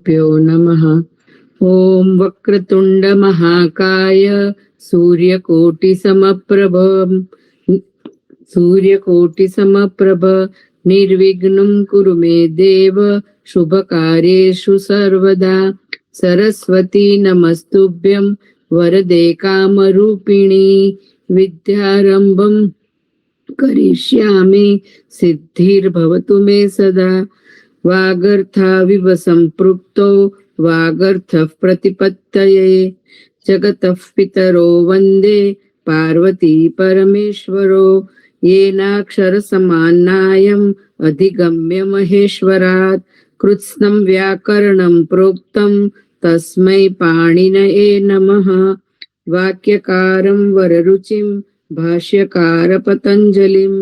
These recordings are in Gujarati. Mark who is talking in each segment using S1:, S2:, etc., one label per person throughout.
S1: भ्यो नमः। ॐ वक्रतुण्ड महाकाय सूर्यकोटिसमप्रभ निर्विघ्नं कुरु मे देव शुभकार्येषु सर्वदा। सरस्वती नमस्तुभ्यं वरदे कामरूपिणी विद्यारम्भं करिष्यामि सिद्धिर्भवतु मे सदा। वागर्थाविव सम्पृक्तो वागर्थः प्रतिपत्तये जगतः पितरो वन्दे पार्वती परमेश्वरो येनाक्षरसमान्नायम् अधिगम्य महेश्वरात् कृत्स्नं व्याकरणं प्रोक्तं तस्मै पाणिनये नमः। वाक्यकारं वररुचिं भाष्यकार पतञ्जलिं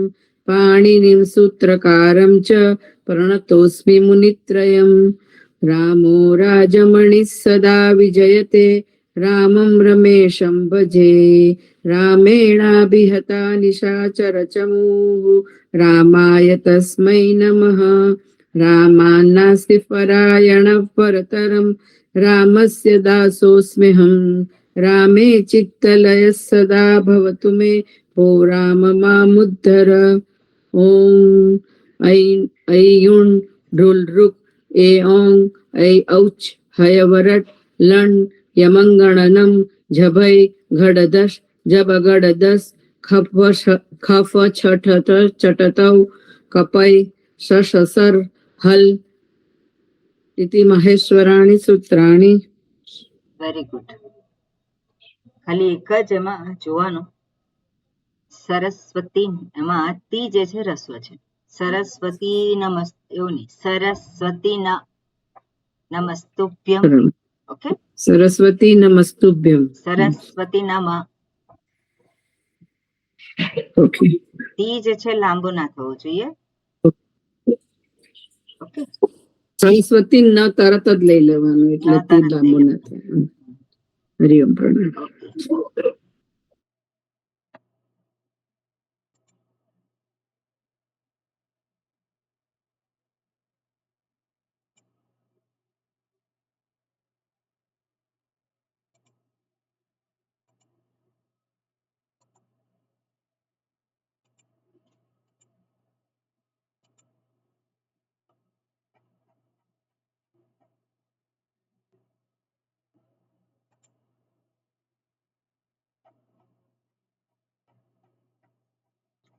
S1: पाणिनिं सूत्रकारं च प्रणतोऽस्मि मुनित्रयम्। रामो राजमणिः सदा विजयते रामं रमेशं भजे। रामेणाभिहता निशाचरचमूः रामाय तस्मै नमः। रामान्नास्ति परायणः परतरं रामस्य दासोऽस्म्यहम्। रामे चित्तलयः सदा भवतु मे भो राम मामुद्धर। ॐ ऐयुण् ढुल् ऋक् एओङ् ऐ औच् हयवरट् लण् यमङ्गणनं झभै घडदश् जबगडदस् खफ छठत चटतौ कपै शशसर् हल् इति महेश्वराणि सूत्राणि।
S2: Very good. ખાલી એક જ એમાં જોવાનું, સરસ્વતી એમાં તી જે છે રસ્વ છે. સરસ્વતી એવું નહીં, સરસ્વતી નમસ્તુભ્યમ. ઓકે,
S1: સરસ્વતી નમસ્તુભ્યમ.
S2: સરસ્વતી નમ.
S1: ઓકે,
S2: તી જે છે લાંબુ ના થવું જોઈએ. ઓકે,
S1: સરસ્વતી ન તરત જ લઈ લેવાનું એટલે તી લાંબુ ના થાય. હરિઓમ પ્રણામ.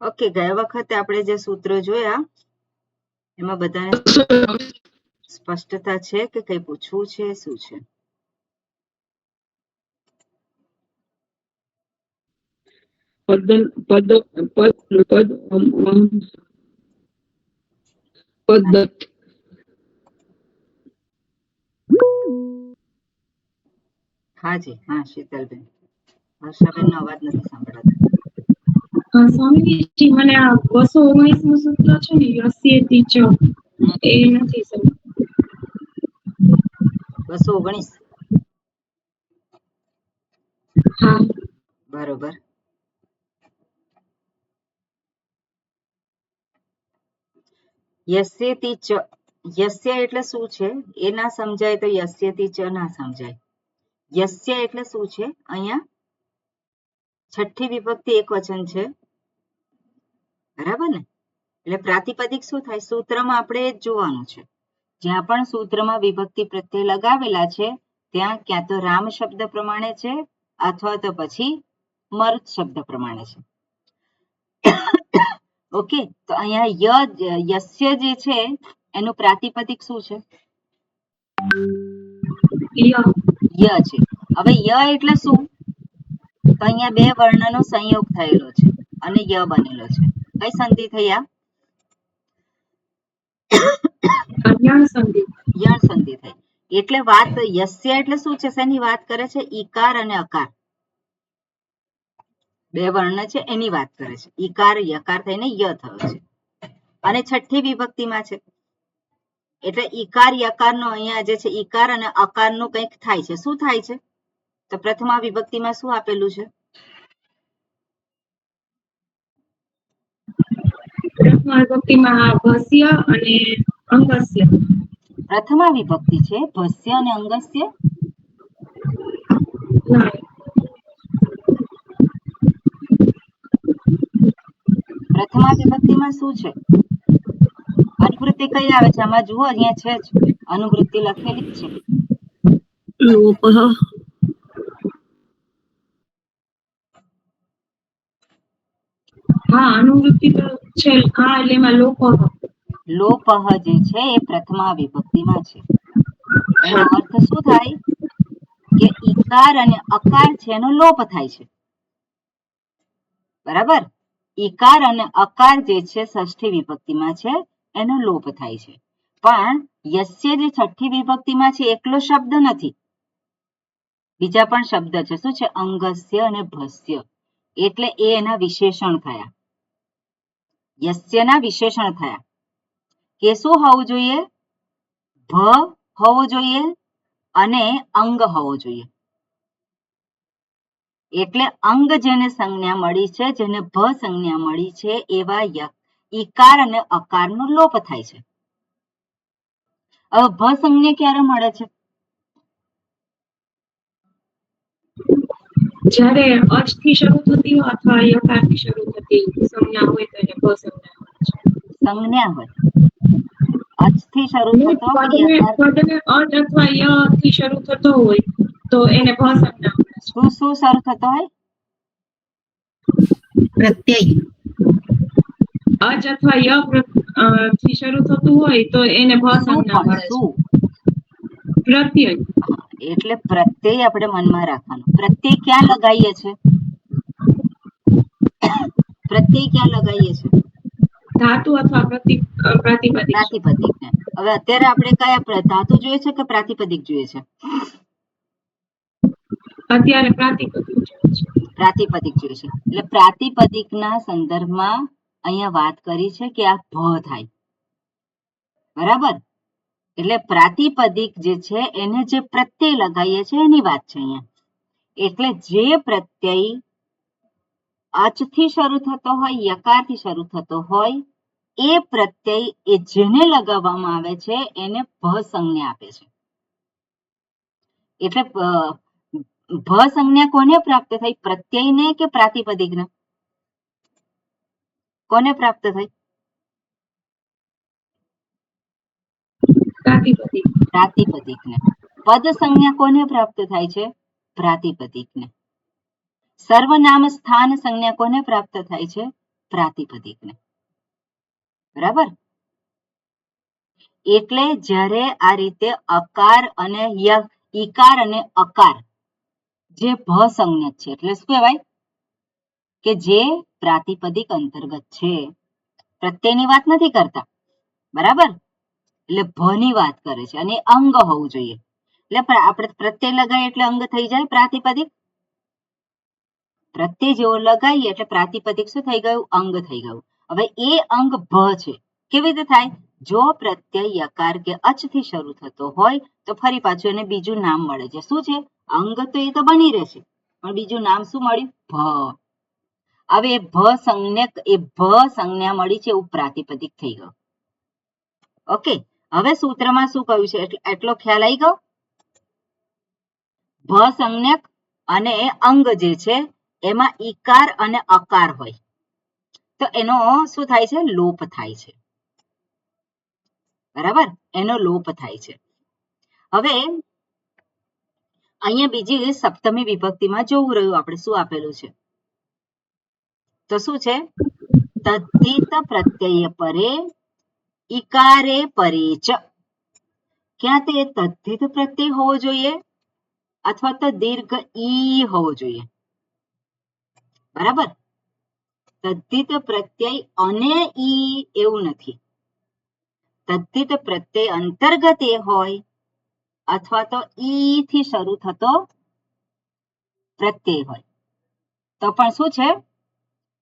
S2: ઓકે, ગયા વખતે આપણે જે સૂત્રો જોયા એમાં બધાને સ્પષ્ટતા છે કે કઈ પૂછવું છે? શું છે? હાજી, હા શીતલબેન. હર્ષાબેન નો અવાજ નથી સંભળાતો.
S3: સ્વામીજી, મને આ 219 નું સૂત્ર છે ને, યસ્યેતિ ચ, એ નથી સમજાતું.
S2: 219.
S3: હા,
S2: બરોબર. યસ્યેતિ ચ, યસ્ય એટલે શું છે એ ના સમજાય તો યસ્યેતિ ચ ના સમજાય. યસ્ય એટલે શું છે? અહીંયા છઠ્ઠી વિભક્તિ એક વચન છે, બરાબર ને? એટલે પ્રાતિપદિક શું થાય? સૂત્રમાં આપણે જ જોવાનું છે. જ્યાં પણ સૂત્રમાં વિભક્તિ પ્રત્યય લગાવેલા છે ત્યાં ક્યાં તો રામ શબ્દ પ્રમાણે છે અથવા તો પછી મરુત શબ્દ પ્રમાણે છે. ઓકે, તો અહીંયા યસ્ય જે છે એનું પ્રાતિપદિક શું છે? ય છે. હવે ય એટલે શું? તો અહીંયા બે વર્ણનો સંયોગ થયેલો છે અને ય બનેલો છે. કઈ સંધિ થઈ? આ યણ સંધિ થઈ. એટલે વાત યસ્ય એટલે શું છે? શેની વાત કરે છે? ઈકાર અને અકાર, બે વર્ણ છે એની વાત કરે છે. ઈકાર યકાર થઈને ય થયો છે અને છઠ્ઠી વિભક્તિમાં છે એટલે ઈકાર યકાર નો અહીંયા જે છે ઈકાર અને અકાર નું કંઈક થાય છે. શું થાય છે? તો પ્રથમા વિભક્તિમાં શું આપેલું છે?
S3: પ્રથમા વિભક્તિમાં ભસ્ય અને અંગસ્ય.
S2: પ્રથમા વિભક્તિ છે ભસ્ય અને અંગસ્ય.
S3: ના.
S2: પ્રથમા વિભક્તિમાં શું છે? અનુવૃત્તિ કઈ આવે છે આમાં? જુઓ, અહીંયા છે જ અનુવૃત્તિ લખેલી જ છે.
S1: લોપઃ.
S3: હા, અનુવૃત્તિ તો છે. હા, એટલે એમાં લોપઃ.
S2: લોપઃ જે છે એ પ્રથમા વિભક્તિમાં છે. એનો અર્થ શું થાય કે ઈકાર અને અકાર છે એનો લોપ થાય છે. બરાબર? ઈકાર અને અકાર જે છે ષષ્ઠી વિભક્તિમાં છે એનો લોપ થાય છે. પણ યસ્ય જે છઠ્ઠી વિભક્તિમાં છે એકલો શબ્દ નથી, બીજા પણ શબ્દ છે. શું છે? અંગસ્ય અને ભસ્ય. એટલે એ એના વિશેષણ થયા. યસ્યના વિશેષણ થયા કે શું હોવું જોઈએ? ભ હોવું જોઈએ અને અંગ હોવું જોઈએ. એટલે અંગ જેને સંજ્ઞા મળી છે, જેને ભ સંજ્ઞા મળી છે, એવા ઈકાર અને અકારનો લોપ થાય છે. હવે ભ સંજ્ઞા ક્યારે મળે છે?
S3: જ્યારે અચ થી શરૂ થતી હોય અથવા યકાર થી શરૂ થતી સંજ્ઞા હોય તો એને ભ સંજ્ઞા મળે છે.
S2: સંજ્ઞા હોય. અચથી શરૂ થતો કે યકાર.
S3: પદને અચ અથવા ય થી શરૂ થતો હોય તો એને ભ સંજ્ઞા મળે છે.
S2: શું શરૂ થતો હોય?
S1: પ્રત્યય.
S3: અચ અથવા ય થી શરૂ થતું હોય તો એને ભ
S2: શું
S3: સંજ્ઞા
S2: પણ
S3: મળે છે.
S2: શું?
S3: પ્રત્યય.
S2: એટલે પ્રત્યય આપણે મનમાં રાખવાનો. પ્રત્યય ક્યાં લગાવીએ છે? પ્રત્યય ક્યાં લગાવીએ છે?
S3: ધાતુ અથવા પ્રાતિપદિક.
S2: પ્રાતિપદિકને. હવે અત્યારે આપણે કયા ધાતુ જોઈએ છે કે પ્રાતિપદિક જોઈએ છે?
S3: અત્યારે પ્રાતિપદિક જોઈએ છે.
S2: પ્રાતિપદિક જોઈએ છે. એટલે પ્રાતિપદિકના સંદર્ભમાં અહીંયા વાત કરી છે કે આ ભ થાય. બરાબર? એટલે પ્રાતિપદિક જે છે એને જે પ્રત્યય લગાવીએ છે એની વાત છે અહીંયા. એટલે જે પ્રત્યય અચથી શરૂ થતો હોય, યકારથી શરૂ થતો હોય, એ પ્રત્યય એ જેને લગાવવામાં આવે છે એને ભ સંજ્ઞા આપે છે. એટલે ભ સંજ્ઞા કોને પ્રાપ્ત થઈ? પ્રત્યયને કે પ્રાતિપદિકને? કોને પ્રાપ્ત થઈ?
S3: પ્રાતિપદિક.
S2: પ્રાતિપદિકને. પદ સંજ્ઞા કોને પ્રાપ્ત થાય છે? પ્રાતિપદિકને. સર્વનામ સ્થાન સંજ્ઞા કોને પ્રાપ્ત થાય છે? પ્રાતિપદિકને. બરાબર? એટલે જ્યારે આ રીતે અકાર અને ઈકાર અને અકાર જે ભ સંજ્ઞક છે, એટલે શું કહેવાય કે જે પ્રાતિપદિક અંતર્ગત છે. પ્રત્યયની વાત નથી કરતા. બરાબર? એટલે ભ ની વાત કરે છે અને અંગ હોવું જોઈએ. એટલે આપણે પ્રત્યય લગાવીએ એટલે અંગ થઈ જાય પ્રાતિપદિક. પ્રત્યય જેવો લગાવીએ એટલે પ્રાતિપદિક શું થઈ ગયું? અંગ થઈ ગયું. હવે એ અંગ ભ છે. કેવી રીતે થાય? જો પ્રત્યય યકાર કે અચ થી શરૂ થતો હોય તો ફરી પાછું એને બીજું નામ મળે છે. શું છે? અંગ તો એ તો બની રહેશે, પણ બીજું નામ શું મળ્યું? ભ. હવે એ ભ સંજ્ઞા મળી છે એવું પ્રાતિપદિક થઈ ગયું. ઓકે, હવે સૂત્રમાં શું કહ્યું છે એટલો ખ્યાલ આવી ગયો? ભ સંજ્ઞક અને અંગ જે છે એમાં ઈકાર અને અકાર હોય તો એનો શું થાય છે? લોપ થાય છે. બરાબર? એનો લોપ થાય છે. હવે અહીંયા બીજી સપ્તમી વિભક્તિમાં જોવું રહ્યું આપણે શું આપેલું છે. તો શું છે? તદ્ધિત પ્રત્યય પરે ઈકારે પરે ચ. ક્યાં તે તદ્ધિત પ્રત્યય હોવો જોઈએ અથવા તો દીર્ઘ ઈ હોવો જોઈએ. બરાબર? તદ્ધિત પ્રત્યય અને ઈ એવું નથી. તદ્ધિત પ્રત્યય અંતર્ગત એ હોય અથવા તો ઈ થી શરૂ થતો પ્રત્યય હોય તો પણ શું છે?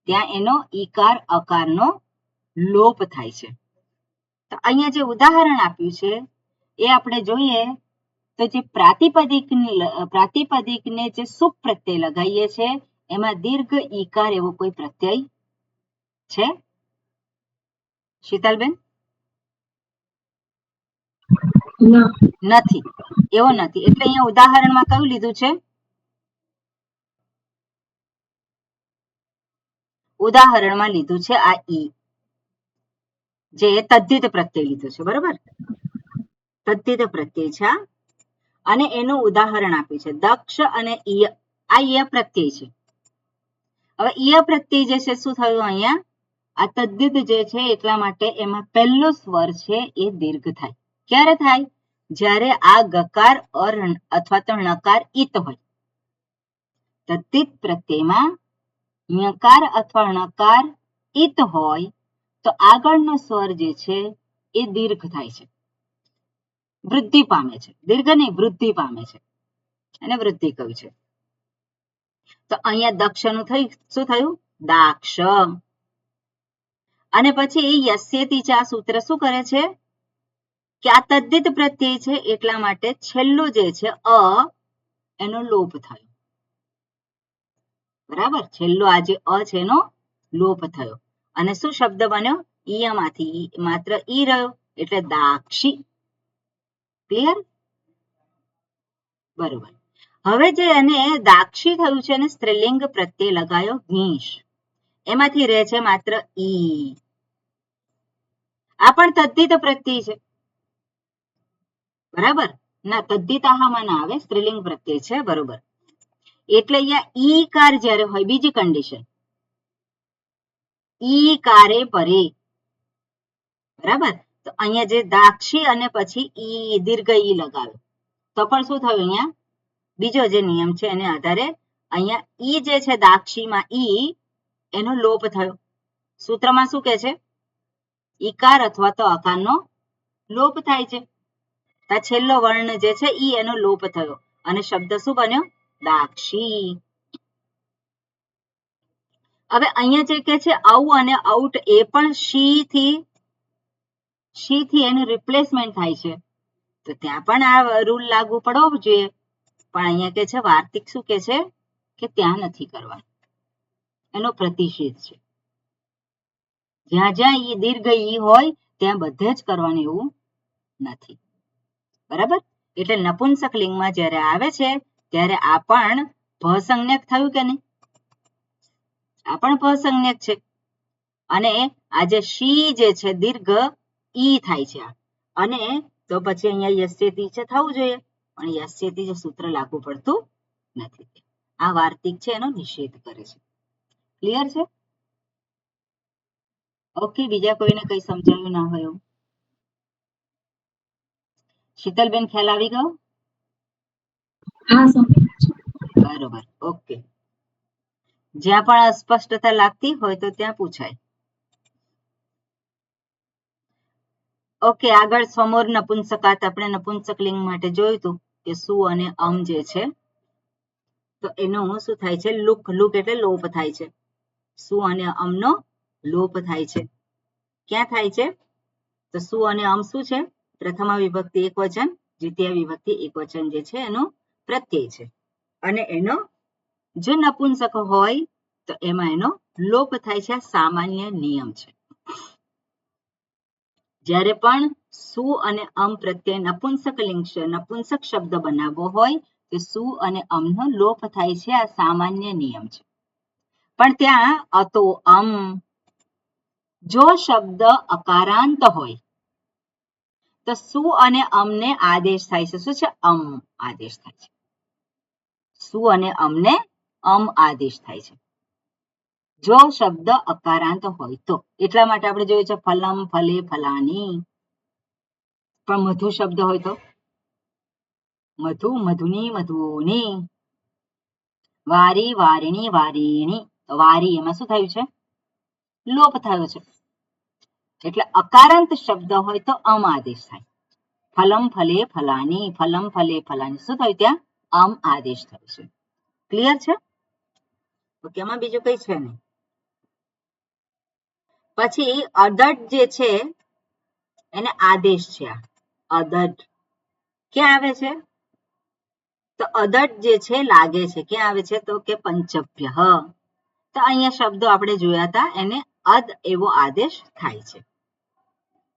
S2: ત્યાં એનો ઈકાર અકારનો લોપ થાય છે. તો અહીંયા જે ઉદાહરણ આપ્યું છે એ આપણે જોઈએ તો જે પ્રાતિપદિકને જે સુપ પ્રત્યય લગાવીએ છે એમાં દીર્ઘ ઈકાર એવો કોઈ પ્રત્યય છે? શીતલબેન?
S3: ના.
S2: નથી, એવો નથી. એટલે અહીંયા ઉદાહરણમાં કયું લીધું છે? ઉદાહરણમાં લીધું છે આ ઈ, જે તદ્ધિત પ્રત્યય લીધું છે. બરોબર, તદ્ધિત પ્રત્યય છે અને એનું ઉદાહરણ આપ્યું છે દક્ષ અને ઈય. આ ઈય પ્રત્યય છે. હવે ઈય પ્રત્યય જે છે શું થયું અહીંયા? આ તદ્ધિત જે છે એટલા માટે એમાં પહેલો સ્વર છે એ દીર્ઘ થાય. ક્યારે થાય? જ્યારે આ ગકાર અથવા તો ણકાર ઈત હોય. તદ્ધિત પ્રત્યયમાં ঞકાર અથવા ણકાર ઈત હોય તો આગળનો સ્વર જે છે એ દીર્ઘ થાય છે, વૃદ્ધિ પામે છે. દીર્ઘ નહીં, વૃદ્ધિ પામે છે, અને વૃદ્ધિ કહ્યું છે. તો અહીંયા દક્ષનું થયું, શું થયું? દાક્ષ. અને પછી યસ્યેતિ છે, આ સૂત્ર શું કરે છે કે આ તદ્ધિત પ્રત્યય છે એટલા માટે છેલ્લું જે છે અ એનો લોપ થયો. બરાબર, છેલ્લો આ જે અ છે એનો લોપ થયો અને શું શબ્દ બન્યો? ઈયમાંથી માત્ર ઈ રહ્યો એટલે દાક્ષી. ક્લિયર? બરોબર. હવે જે એને દાક્ષી થયું છે એને સ્ત્રીલિંગ પ્રત્યય લગાયો ઘીશ, એમાંથી રહે છે માત્ર ઈ. આ પણ તદ્ધિત પ્રત્યય છે. બરાબર, ના તદ્ધિતાહામાં ના આવે, સ્ત્રીલિંગ પ્રત્યય છે. બરોબર, એટલે અહીંયા ઈ કાર જ્યારે હોય, બીજી કન્ડિશન, ઈ કારે પરે. બરાબર, તો અહીંયા જે દાક્ષી અને પછી ઈ દીર્ઘ ઈ લગાવ્યો તો પણ શું થયું? અહીંયા બીજો જે નિયમ છે એને આધારે અહીંયા ઈ જે છે દાક્ષીમાં ઈ એનો લોપ થયો. સૂત્રમાં શું કે છે? ઈકાર અથવા તો અકારનો લોપ થાય છે. આ છેલ્લો વર્ણ જે છે ઈ એનો લોપ થયો અને શબ્દ શું બન્યો? દાક્ષી. હવે અહીંયા જે કે છે આઉ અને આઉટ એ પણ શી થી એનું રિપ્લેસમેન્ટ થાય છે, તો ત્યાં પણ આ રૂલ લાગુ પડવો જોઈએ. પણ અહીંયા કે છે વાર્તિક શું કે છે કે ત્યાં નથી કરવાનું, એનો પ્રતિષેધ છે. જ્યાં જ્યાં ઈ દીર્ઘ ઈ હોય ત્યાં બધે જ કરવાનું એવું નથી. બરાબર, એટલે નપુંસક લિંગમાં જ્યારે આવે છે ત્યારે આ પણ ભસંજ્ઞક થયું કે નહીં? આ પણ ભસંજ્ઞક છે. અને આ જે શી જે છે દીર્ઘ ઈ થાય છે અને તો પછી અહીંયા યસ્યેતિ છે થવું જોઈએ, પણ યસ્યેતિ જે સૂત્ર લાગુ પડતું નથી. આ વાર્તિક છે એનો નિષેધ કરે છે. ક્લિયર છે? ઓકે, બીજા કોઈને કઈ સમજાયું ના હોય એવું? શીતલબેન ખ્યાલ આવી ગયો?
S3: હા, સમજાય છે.
S2: બરોબર, ઓકે. જ્યાં પણ અસ્પષ્ટતા લાગતી હોય તો ત્યાં પૂછાય. ઓકે, આગળ સમોર નપુંસકાત, આપણે નપુંસક લિંગ માટે જોયું હતું કે સુ અને અમ જે છે તો એનો શું થાય છે? લુક. લુક એટલે લોપ થાય છે. સુ અને અમનો લોપ થાય છે. ક્યાં થાય છે? તો સુ અને અમ શું છે? પ્રથમ વિભક્તિ એકવચન, દ્વિતીય વિભક્તિ એકવચન જે છે એનો પ્રત્યય છે અને એનો જો નપુંસક હોય તો એમાં એનો લોપ થાય છે. આ સામાન્ય નિયમ છે. જ્યારે પણ સુ અને અમ પ્રત્યય નપુંસક લિંગ નપુંસક શબ્દ બનાવવો હોય તો સુ અને અમનો લોપ થાય છે. આ સામાન્ય નિયમ છે. પણ ત્યાં અતો અમ, જો શબ્દ અકારાંત હોય તો સુ અને અમને આદેશ થાય છે. શું છે? અમ આદેશ થાય છે. સુ અને અમને અમ આદેશ થાય છે જો શબ્દ અકારાંત હોય તો. એટલા માટે આપણે જોયું છે ફલમ, ફલે, ફલાની. પણ મધુ શબ્દ હોય તો મધુ, મધુની, મધુની. વારી, વારિણી, વારીણી. વારી એમાં શું થયું છે? લોપ થયો છે. એટલે અકારાંત શબ્દ હોય તો અમ આદેશ થાય. ફલમ, ફલે, ફલાની. ફલમ, ફલે, ફલાની. શું થયું? ત્યાં અમ આદેશ થયો છે. ક્લિયર છે? ઓકે, એમાં બીજું કઈ છે નહીં. પછી અદટ જે છે એને આદેશ છે. અદટ ક્યાં આવે છે? તો અદટ જે છે લાગે છે. ક્યાં આવે છે? તો કે પંચભ્ય. તો અહીંયા શબ્દો આપણે જોયા હતા, એને અદ એવો આદેશ થાય છે.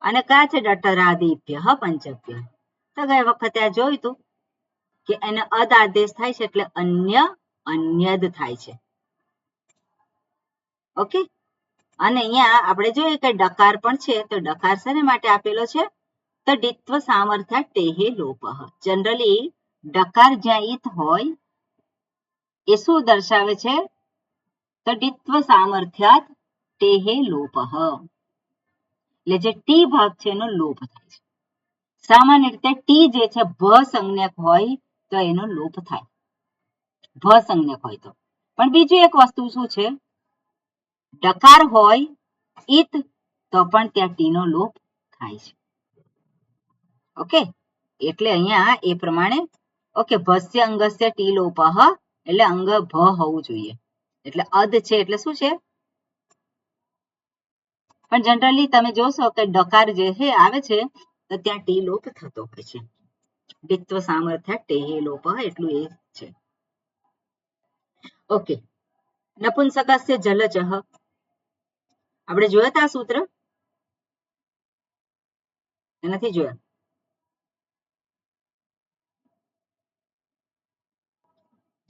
S2: અને કયા છે? ડટરાદિભ્ય પંચભ્ય. તો તો ગયા વખતે આ જોયું હતું કે એને અદ આદેશ થાય છે એટલે અન્ય, અન્યદ થાય છે. ઓકે, અને અહીંયા આપણે જોઈએ કે ડકાર પણ છે, તો ડકાર શેને માટે આપેલો છે? તો ડિત્વ સામર્થ્ય ટેહે લોપઃ. જનરલી ડકાર જ્યાં ઈત હોય એ શું દર્શાવે છે? તો ડિત્વ સામર્થ્યાત ટેહે લોપઃ, એટલે જે ટી ભાગ છે એનો લોપ થાય છે. સામાન્ય રીતે ટી જે છે ભ સંજ્ઞક હોય તો એનો લોપ થાય, ભ સંજ્ઞક હોય તો. પણ બીજું એક વસ્તુ શું છે? ડકાર હોય ઈત તો પણ ત્યાં ટી નો લોપ થાય છે. ઓકે, એટલે અહીંયા એ પ્રમાણે ઓકે, ભસ્ય અંગસ્ય ટી લોપઃ એટલે અંગ ભ હોવું જોઈએ, એટલે અદ છે એટલે શું છે? પણ જનરલી તમે જોશો કે ડકાર જે છે આવે છે તો ત્યાં ટી લોપ થતો હોય છે. ડિત્વ સામર્થ્ય ટેહે લોપઃ એટલું એ છે. ઓકે, નપુંસકસ્ય જલજઃ આપણે જોયા હતા આ સૂત્ર? નથી જોયા?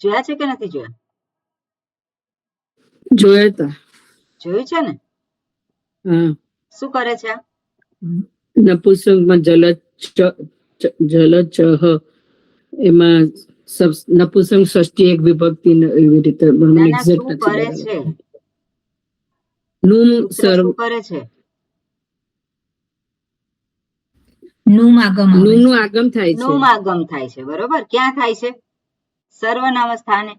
S2: જોયા છે કે નથી જોયા?
S1: જોયા હતા.
S2: જોયું છે ને?
S1: હા,
S2: શું કરે છે આ?
S1: નપુંસકમાં જલચહ એમાં નપુંસક ષષ્ઠી એક વિભક્તિ એવી રીતે મને
S2: નાના
S1: એક્ઝેક્ટ
S2: શું
S1: નથી
S2: કરે
S1: યાદ
S2: છે?
S1: આવતું. નું
S2: સૂત્ર શું કરે છે?
S4: નું આગમ આવે
S1: નું
S4: છે.
S1: નું આગમ થાય છે,
S2: નું આગમ થાય છે, બરોબર. ક્યાં થાય છે? સર્વનામ સ્થાને,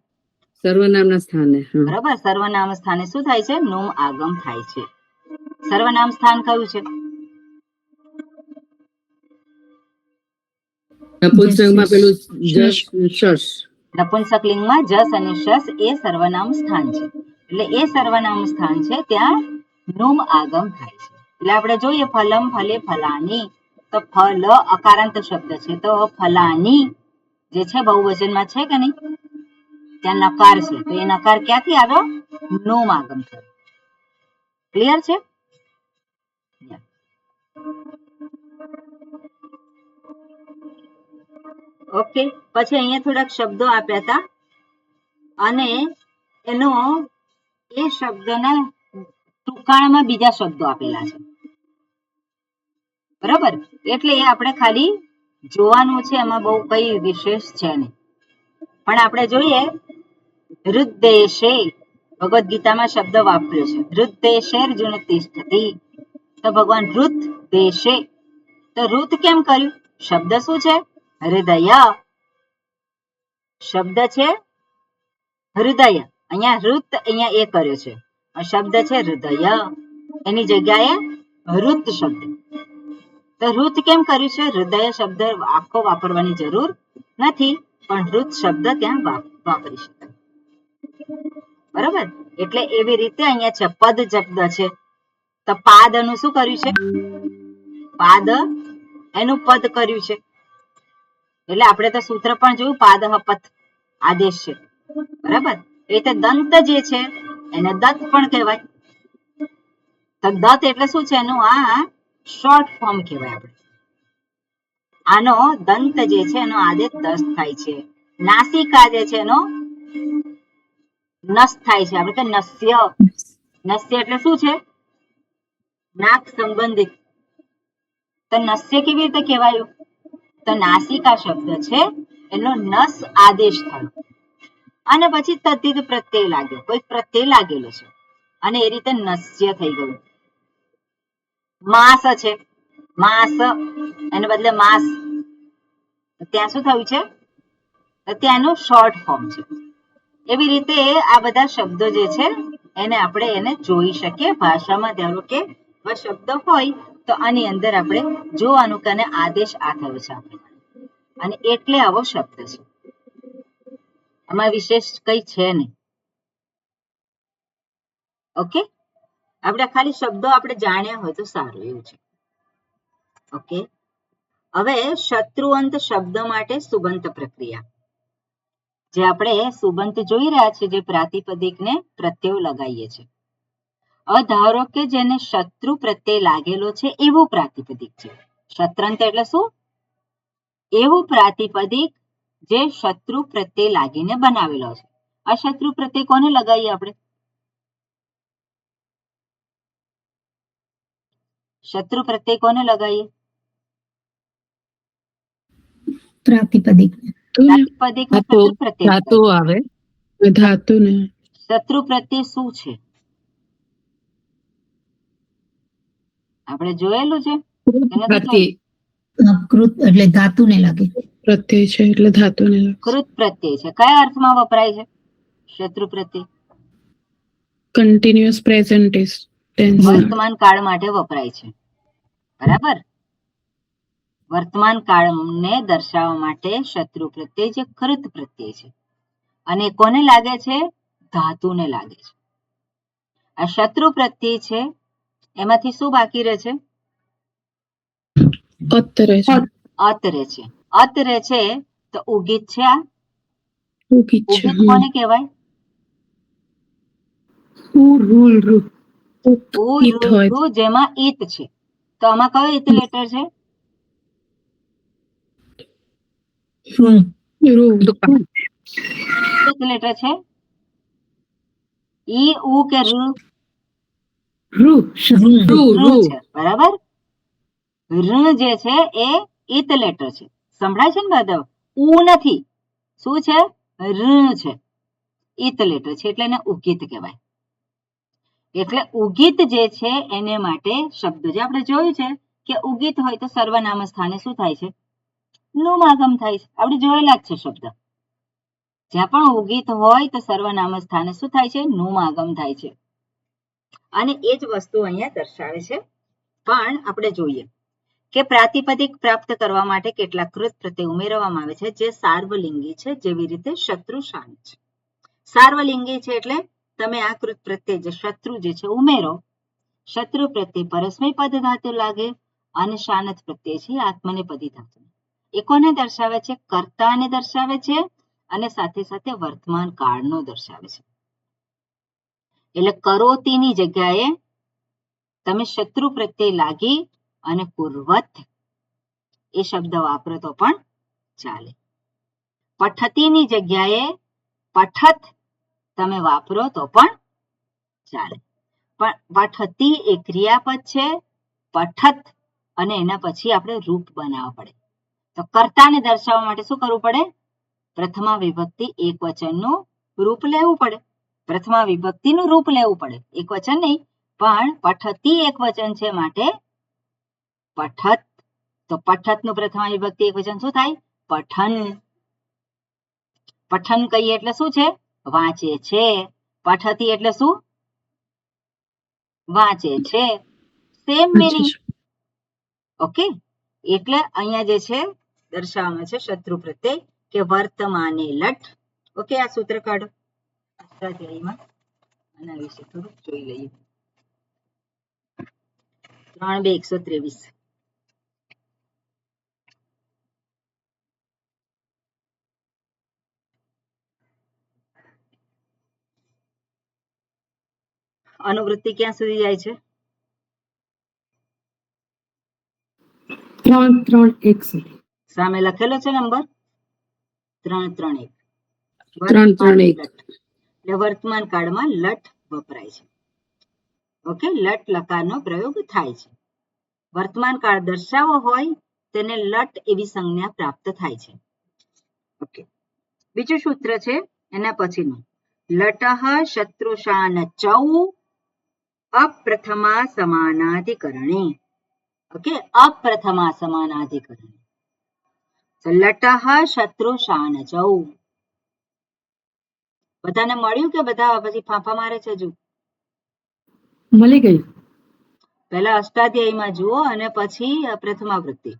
S1: સર્વનામના સ્થાને. હા,
S2: બરોબર. સર્વનામ સ્થાને શું થાય છે? નું આગમ થાય છે. સર્વનામ સ્થાન કયું છે?
S1: નપુંસકમાં પેલું જસ શશ.
S2: નપુંસક લિંગમાં જસ અને શસ એ સર્વનામ સ્થાન છે, એટલે એ સર્વનામ સ્થાન છે ત્યાં નુમ આગમ થાય છે. એટલે આપણે જોઈએ ફલમ ફલે ફલાની, તો ફલ અકારાંત શબ્દ છે, તો ફલાની જે છે બહુવચનમાં છે કે નહીં? ત્યાં નકાર છે, તો એ નકાર ક્યાંથી આવ્યો? નુમ આગમ થયો. ક્લિયર છે? ઓકે, પછી અહીંયા થોડાક શબ્દો આપ્યા હતા અને એનો એ શબ્દના ટૂંકાણમાં બીજા શબ્દો આપેલા છે, બરાબર. એટલે એ આપણે ખાલી જોવાનું છે, એમાં બહુ કઈ વિશેષ છે નહીં. પણ આપણે જોઈએ હૃદ્દેશે, ભગવદ્ ગીતામાં શબ્દ વાપર્યો છે હૃદ્દેશે અર્જુન તિષ્ઠતિ, તો ભગવાન રુત દેશે, તો રુત કેમ કર્યું? શબ્દ શું છે? હૃદય. શબ્દ છે હૃદય, અહીંયા રુત, અહીંયા એ કર્યો છે. શબ્દ છે હૃદય, એની જગ્યાએ રુત શબ્દ. તો રુત કેમ કર્યું છે? હૃદય શબ્દ આખો વાપરવાની જરૂર નથી, પણ રુત શબ્દ ત્યાં વાપરી શકાય, બરાબર. એટલે એવી રીતે અહીંયા છે પદ શબ્દ છે, તો પાદ નું શું કર્યું છે? પાદ એનું પદ કર્યું છે. એટલે આપણે તો સૂત્ર પણ જોયું, પાદ હપત આદેશ છે, બરાબર. એ રીતે દંત જે છે એને દત્ત પણ કહેવાય. તો દત્ત એટલે શું છે? એનું આ શોર્ટ ફોર્મ કહેવાય. આપણે આનો દંત જે છે એનો આદેશ દસ્ત થાય છે. નાસિકા જે છે એનો નસ થાય છે. આપણે કે નસ્ય, નસ્ય એટલે શું છે? નાક સંબંધિત. તો નસ્ય કેવી રીતે કહેવાયું? તો નાસિકા શબ્દ છે એનો નસ આદેશ થયો અને પછી તદ્ધિત પ્રત્યય લાગ્યો, કોઈ પ્રત્યય લાગેલો છે અને એ રીતે નસ્ય થઈ ગયું. માસ છે, માસ એને બદલે માસ, ત્યાં શું થયું છે? ત્યાંનું શોર્ટ ફોર્મ છે. એવી રીતે આ બધા શબ્દો જે છે એને આપણે એને જોઈ શકીએ ભાષામાં. ધારો કે આ શબ્દ હોય તો આની અંદર આપણે જોવાનું કે આદેશ આ થયો છે અને એટલે આવો શબ્દ છે. આમાં વિશેષ કઈ છે નહીં. ઓકે, આપણે ખાલી શબ્દો આપણે જાણ્યા હોય તો સારું, એવું છે. ઓકે, હવે શત્રુઅંત શબ્દ માટે સુબંત પ્રક્રિયા. જે આપણે સુબંત જોઈ રહ્યા છે, જે પ્રાતિપદિકને પ્રત્યય લગાવીએ છીએ. હવે ધારો કે જેને શત્રુ પ્રત્યય લાગેલો છે એવું પ્રાતિપદિક છે. શત્રંત એટલે શું? એવું પ્રાતિપદિક જે શત્રુ પ્રત્યે લાગીને બનાવેલો છે. આ શત્રુ પ્રત્યે કોને લગાવીએ આપણે? શત્રુ પ્રત્યે કોને લગાવીએ?
S4: પ્રાતિપદિક
S2: પ્રાતિપદિક શત્રુ પ્રત્યે
S1: ધાતુ આવે, ધાતુ ને.
S2: શત્રુ પ્રત્યે શું છે આપણે જોયેલું છે કે નથી જોયેલું?
S4: કૃત એટલે ધાતુને લાગે.
S1: પ્રત્યય છે એટલે ધાતુને લાગે.
S2: કૃત પ્રત્યય છે. કયા અર્થમાં વપરાય છે શત્રુ પ્રત્યય?
S1: Continuous present tense.
S2: વર્તમાન કાળ માટે વપરાય છે, બરાબર. વર્તમાન કાળને દર્શાવવા માટે શત્રુ પ્રત્યય જે કૃત પ્રત્યય છે, અને કોને લાગે છે? ધાતુને લાગે છે. આ શત્રુ પ્રત્યય છે એમાંથી શું બાકી રહે છે?
S1: અત રહે છે.
S2: અત રહે છે. અત રહે છે તો ઉગીત છે. આ
S1: ઉગીત છે.
S2: ઉગીત કોને કહેવાય?
S1: ઈત હોય.
S2: જેમાં ઈત છે. તો આમાં કયો ઈત લેટર છે? ઈત લેટર છે. ઈ ઉ કે રૂ? રૂ છે, બરાબર. ર જે છે એ ઈત લેટર છે. સંભળાય છે ને બધા? ઉ નથી. શું છે? ર છે. ઈત લેટર છે એટલે એને ઉગીત કહેવાય. એટલે ઉગીત જે છે એને માટે શબ્દ જે આપણે જોયું છે કે ઉગીત હોય તો સર્વનામ સ્થાને શું થાય છે? નું આગમ થાય છે. આપણે જોયેલા જ છે શબ્દ. જ્યાં પણ ઉગીત હોય તો સર્વનામ સ્થાને શું થાય છે? નું આગમ થાય છે. અને એ જ વસ્તુ અહીંયા દર્શાવે છે. પણ આપણે જોઈએ કે પ્રાતિપદિક પ્રાપ્ત કરવા માટે કેટલાક કૃત પ્રત્યય ઉમેરવામાં આવે છે જે સાર્વલિંગી છે, જેવી રીતે શત્રુ શાન છે. સાર્વલિંગી છે એટલે તમે આ કૃત પ્રત્યય જે શત્રુ જે છે ઉમેરો. શત્રુ પ્રત્યય પરસ્મય પદ ધાતુ લાગે અને શાનત પ્રત્યય છે આત્મનેપદી ધાતુ. એ કોને દર્શાવે છે? કર્તાને દર્શાવે છે અને સાથે સાથે વર્તમાન કાળનો દર્શાવે છે. એટલે કરોતીની જગ્યાએ તમે શત્રુ પ્રત્યય લાગી અને કુર્વત એ શબ્દ વાપરો તો પણ ચાલે. પઠતીની જગ્યાએ પઠત તમે વાપરો તો પણ ચાલે. પણ પઠતી એ ક્રિયાપદ છે. પઠત અને એના પછી આપણે રૂપ બનાવવા પડે. તો કર્તાને દર્શાવવા માટે શું કરવું પડે? પ્રથમા વિભક્તિ એક વચનનું રૂપ લેવું પડે. પ્રથમા વિભક્તિનું રૂપ લેવું પડે. એક વચન નહીં, પણ પઠતી એક વચન છે માટે પઠત. તો પઠતનું પ્રથમા વિભક્તિ એક વચન શું થાય? પઠન. પઠન કહીએ એટલે શું છે? વાંચે છે. પઠતી એટલે શું? વાંચે છે. Same meaning. ઓકે. એટલે અહીંયા જે છે દર્શાવવામાં છે શત્રુ પ્રત્યય કે વર્તમાને લટ. ઓકે, આ સૂત્ર કાઢો. સ્વાધ્યાયમાં આના વિશે થોડુંક જોઈ લઈએ. 3-2-123. અનુવૃત્તિ ક્યાં સુધી જાય છે?
S1: 3-3-1 સુધી.
S2: સામે લખેલો છે નંબર 3-3-1.
S1: 3-3-1.
S2: એટલે વર્તમાન કાળમાં લટ વપરાય છે. ઓકે, લટ લકારનો પ્રયોગ થાય છે. વર્તમાન કાળ દર્શાવવો હોય તેને લટ એવી સંજ્ઞા પ્રાપ્ત થાય છે. ઓકે, બીજું સૂત્ર છે એના પછીનું. લટઃ શત્રુશાન ચૌ અપ્રથમા સમાનાધિકરણે. ઓકે, અપ્રથમા સમાનાધિકરણે. લટઃ શત્રુશાન ચૌ. બધાને મળ્યું કે બધા પછી ફાંફા મારે છે? હજુ
S1: મળી ગઈ.
S2: પહેલા અષ્ટાધ્યાયમાં જુઓ અને પછી પ્રથમાવૃત્તિ.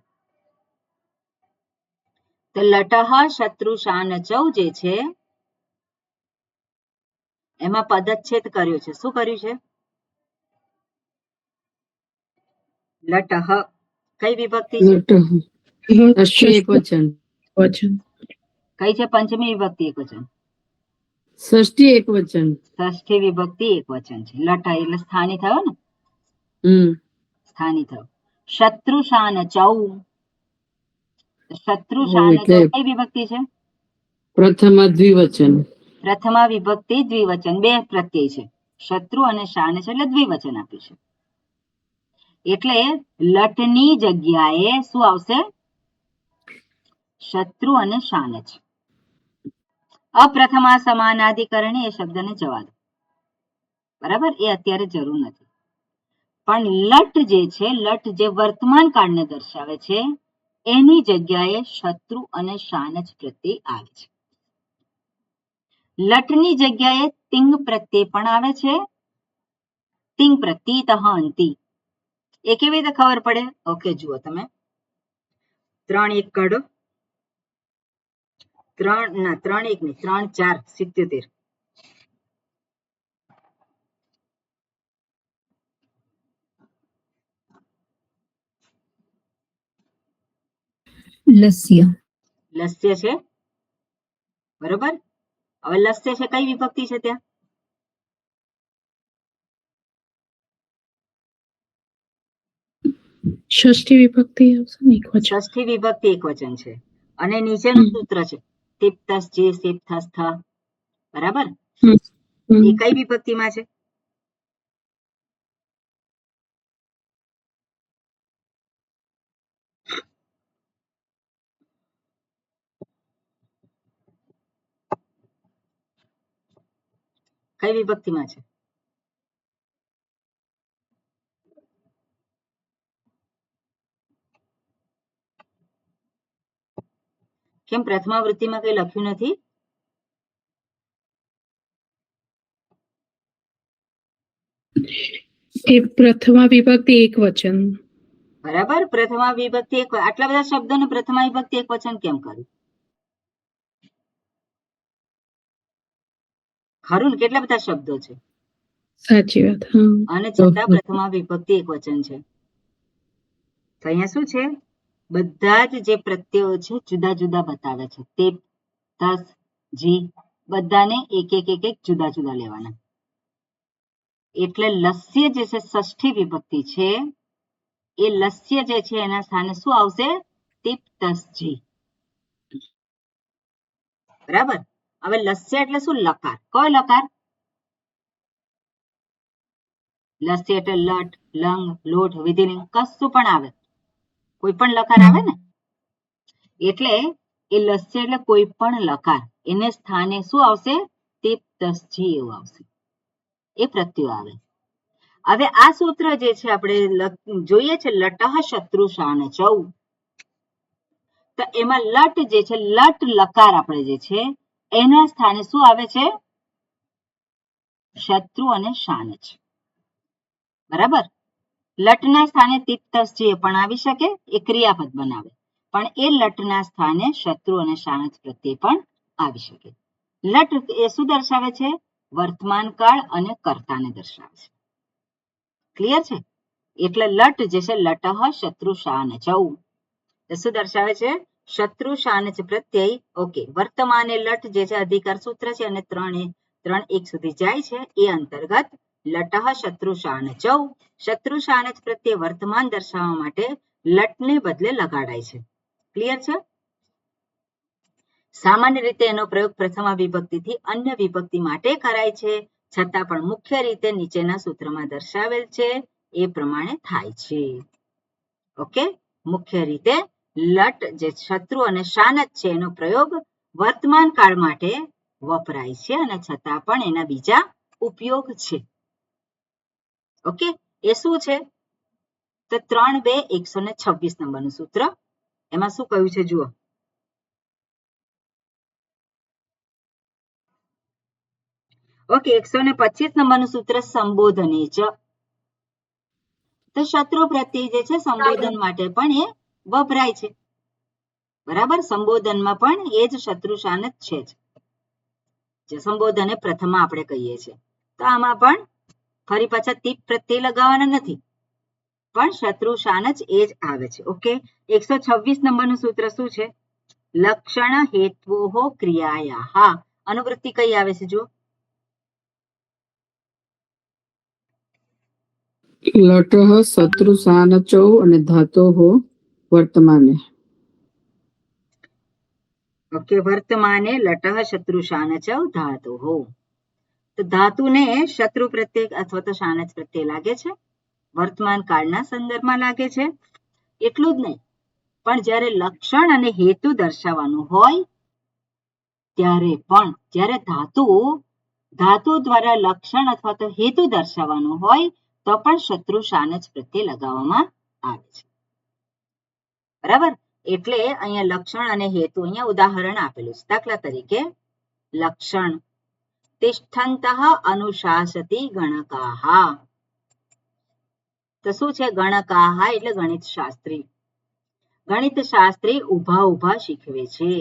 S2: તો લટઃ શત્રુશાન ચૌ જે છે એમાં પદચ્છેદ કર્યો છે. શું કર્યું છે? લટઃ. કઈ વિભક્તિ છે?
S1: એક વચન.
S2: કઈ છે? પંચમી વિભક્તિ એક વચન.
S1: ષષ્ઠી એક વચન.
S2: ષષ્ઠી વિભક્તિ એક વચન છે. લટ એટલે સ્થાની થયો ને? સ્થાની થયો. શત્રુશાન ચૌ. શત્રુ શાન
S1: એટલે
S2: કઈ વિભક્તિ છે?
S1: પ્રથમ દ્વિવચન.
S2: પ્રથમા વિભક્તિ દ્વિવચન, બે પ્રત્યય છે. શત્રુ અને શાન છે એટલે દ્વિવચન આપ્યું છે. એટલે લટની જગ્યાએ શું આવશે? શત્રુ અને શાન જ. અપ્રથમા સમાનાધિકરણી એ શબ્દને જવા દો, બરાબર, એ અત્યારે જરૂર નથી. પણ લટ જે છે, લટ જે વર્તમાન કાળને દર્શાવે છે, એની જગ્યાએ શત્રુ અને શાન જ પ્રત્યય આવે છે. લટની જગ્યાએ તિંગ પ્રત્યય પણ આવે છે. તિંગ પ્રત્યય અંતિ. એ કેવી રીતે ખબર પડે? ઓકે, જુઓ તમે 3 1 કાઢો. 3 1 નહીં, 3 4 77.
S4: લસ્ય.
S2: લસ્ય છે, બરોબર. હવે લસ્ય છે, કઈ વિભક્તિ છે ત્યાં?
S3: ષષ્ઠી વિભક્તિ આવશે ને, એકવચન.
S2: ષષ્ઠી વિભક્તિ એકવચન છે અને નીચેનું સૂત્ર છે તિપ્તસ જે સિપ્તસ થ, બરાબર. એ કઈ વિભક્તિમાં છે? કઈ વિભક્તિમાં છે? કેમ પ્રથમાવૃત્તિમાં કઈ લખ્યું નથી?
S3: એ પ્રથમા વિભક્તિ એકવચન.
S2: બરાબર, પ્રથમા વિભક્તિ એક. આટલા બધા શબ્દોને પ્રથમા વિભક્તિ એકવચન કેમ કર્યું? ખરું ને, કેટલા બધા શબ્દો છે,
S3: સાચી વાત.
S2: અને છતાં પ્રથમા વિભક્તિ એકવચન છે. તો અહીંયા શું છે? બધા જ જે પ્રત્યયો છે જુદા જુદા બતાવે છે. તે તસ જી બધાને એક એક એક એક જુદા જુદા લેવાના. એટલે લસ્ય જે છે ષષ્ઠી વિભક્તિ છે, એ લસ્ય જે છે એના સ્થાને શું આવશે? તિપ્તસજી. બરાબર. હવે લસ્ય એટલે શું? લકાર. કયો લકાર? લસ્ય એટલે લટ, લંગ, લોટ, વિધિલિંગ, કશું પણ આવે, કોઈ પણ લકાર આવે ને. એટલે એ લસ્ય એટલે કોઈ પણ લકાર, એને સ્થાને શું આવશે? તિપ્તસજી એવું આવશે. એ પ્રત્યય આવે. હવે આ સૂત્ર જે છે આપણે જોઈએ છે, લટઃ શત્રુ શાન ચૌ. તો એમાં લટ જે છે, લટ લકાર આપણે જે છે એના સ્થાને શું આવે છે? શત્રુ અને શાન જ. બરાબર. લટના સ્થાને તિપ્તસજી પણ આવી શકે, એ ક્રિયાપદ બનાવે. પણ એ લટના સ્થાને શત્રુ અને શાન જ પ્રત્યય પણ આવી શકે. લટ એ શું દર્શાવે છે? વર્તમાન કાળ અને કર્તાને દર્શાવે છે. ક્લિયર છે? એટલે લટ જે છે, લટઃ શત્રુ શાન ચૌ, એ શું દર્શાવે છે? શત્રુ શાન જ પ્રત્યય. ઓકે, વર્તમાને લટ જે છે અધિકાર સૂત્ર છે અને 3 1 સુધી જાય છે. એ અંતર્ગત લટઃ શત્રુ શાન ચૌ, શત્રુ શાન જ પ્રત્યય વર્તમાન દર્શાવવા માટે લટને બદલે લગાડાય છે. ક્લિયર છે? સામાન્ય રીતે એનો પ્રયોગ પ્રથમા વિભક્તિથી અન્ય વિભક્તિ માટે કરાય છે, છતાં પણ મુખ્ય રીતે નીચેના સૂત્રમાં દર્શાવેલ છે એ પ્રમાણે થાય છે. ઓકે, મુખ્ય રીતે લટ જે શત્રુ અને શાન જ છે એનો પ્રયોગ વર્તમાન કાળ માટે વપરાય છે, અને છતાં પણ એના બીજા ઉપયોગ છે. ઓકે, એ શું છે? તો 3 2 126 નંબરનું સૂત્ર. એમાં શું કહ્યું છે જુઓ. ઓકે, 125 નંબરનું સૂત્ર સંબોધને ચ. તો શત્રુ પ્રત્યય જે છે સંબોધન માટે પણ એ વપરાય છે. બરાબર, સંબોધનમાં પણ એ જ શત્રુ શાન જ છે, જે સંબોધને પ્રથમા આપણે કહીએ છીએ. તો આમાં પણ ફરી પાછા તિપ પ્રત્યય લગાવવાના નથી, પણ શત્રુ શાન જ એ જ આવે છે. ઓકે, 126 નંબરનું સૂત્ર શું છે? લક્ષણ હેત્વોઃ ક્રિયાયાઃ. અનુવૃત્તિ કઈ આવે છે જુઓ.
S1: લટઃ શત્રુ શાન ચૌ અને ધાતોઃ વર્તમાને.
S2: ઓકે, વર્તમાને લટઃ શત્રુશાન ચ ધાતુઃ. તો ધાતુને શત્રુ પ્રત્યય અથવા તો શાન જ પ્રત્યય લાગે છે, વર્તમાન કાળના સંદર્ભમાં લાગે છે. એટલું જ નહીં, પણ જ્યારે લક્ષણ અને હેતુ દર્શાવવાનું હોય ત્યારે પણ, જ્યારે ધાતુ દ્વારા લક્ષણ અથવા તો હેતુ દર્શાવવાનું હોય તો પણ શત્રુ શાન જ પ્રત્યય લગાવવામાં આવે છે. બરાબર? એટલે અહીંયા લક્ષણ અને હેતુ, અહીંયા ઉદાહરણ આપેલું છે. દાખલા તરીકે લક્ષણ તિષ્ઠંતઃ અનુશાસતી ગણકાઃ. તો શું છે ગણકાઃ? એટલે ગણિત શાસ્ત્રી. ગણિત શાસ્ત્રી ઊભા ઊભા શીખવે છે.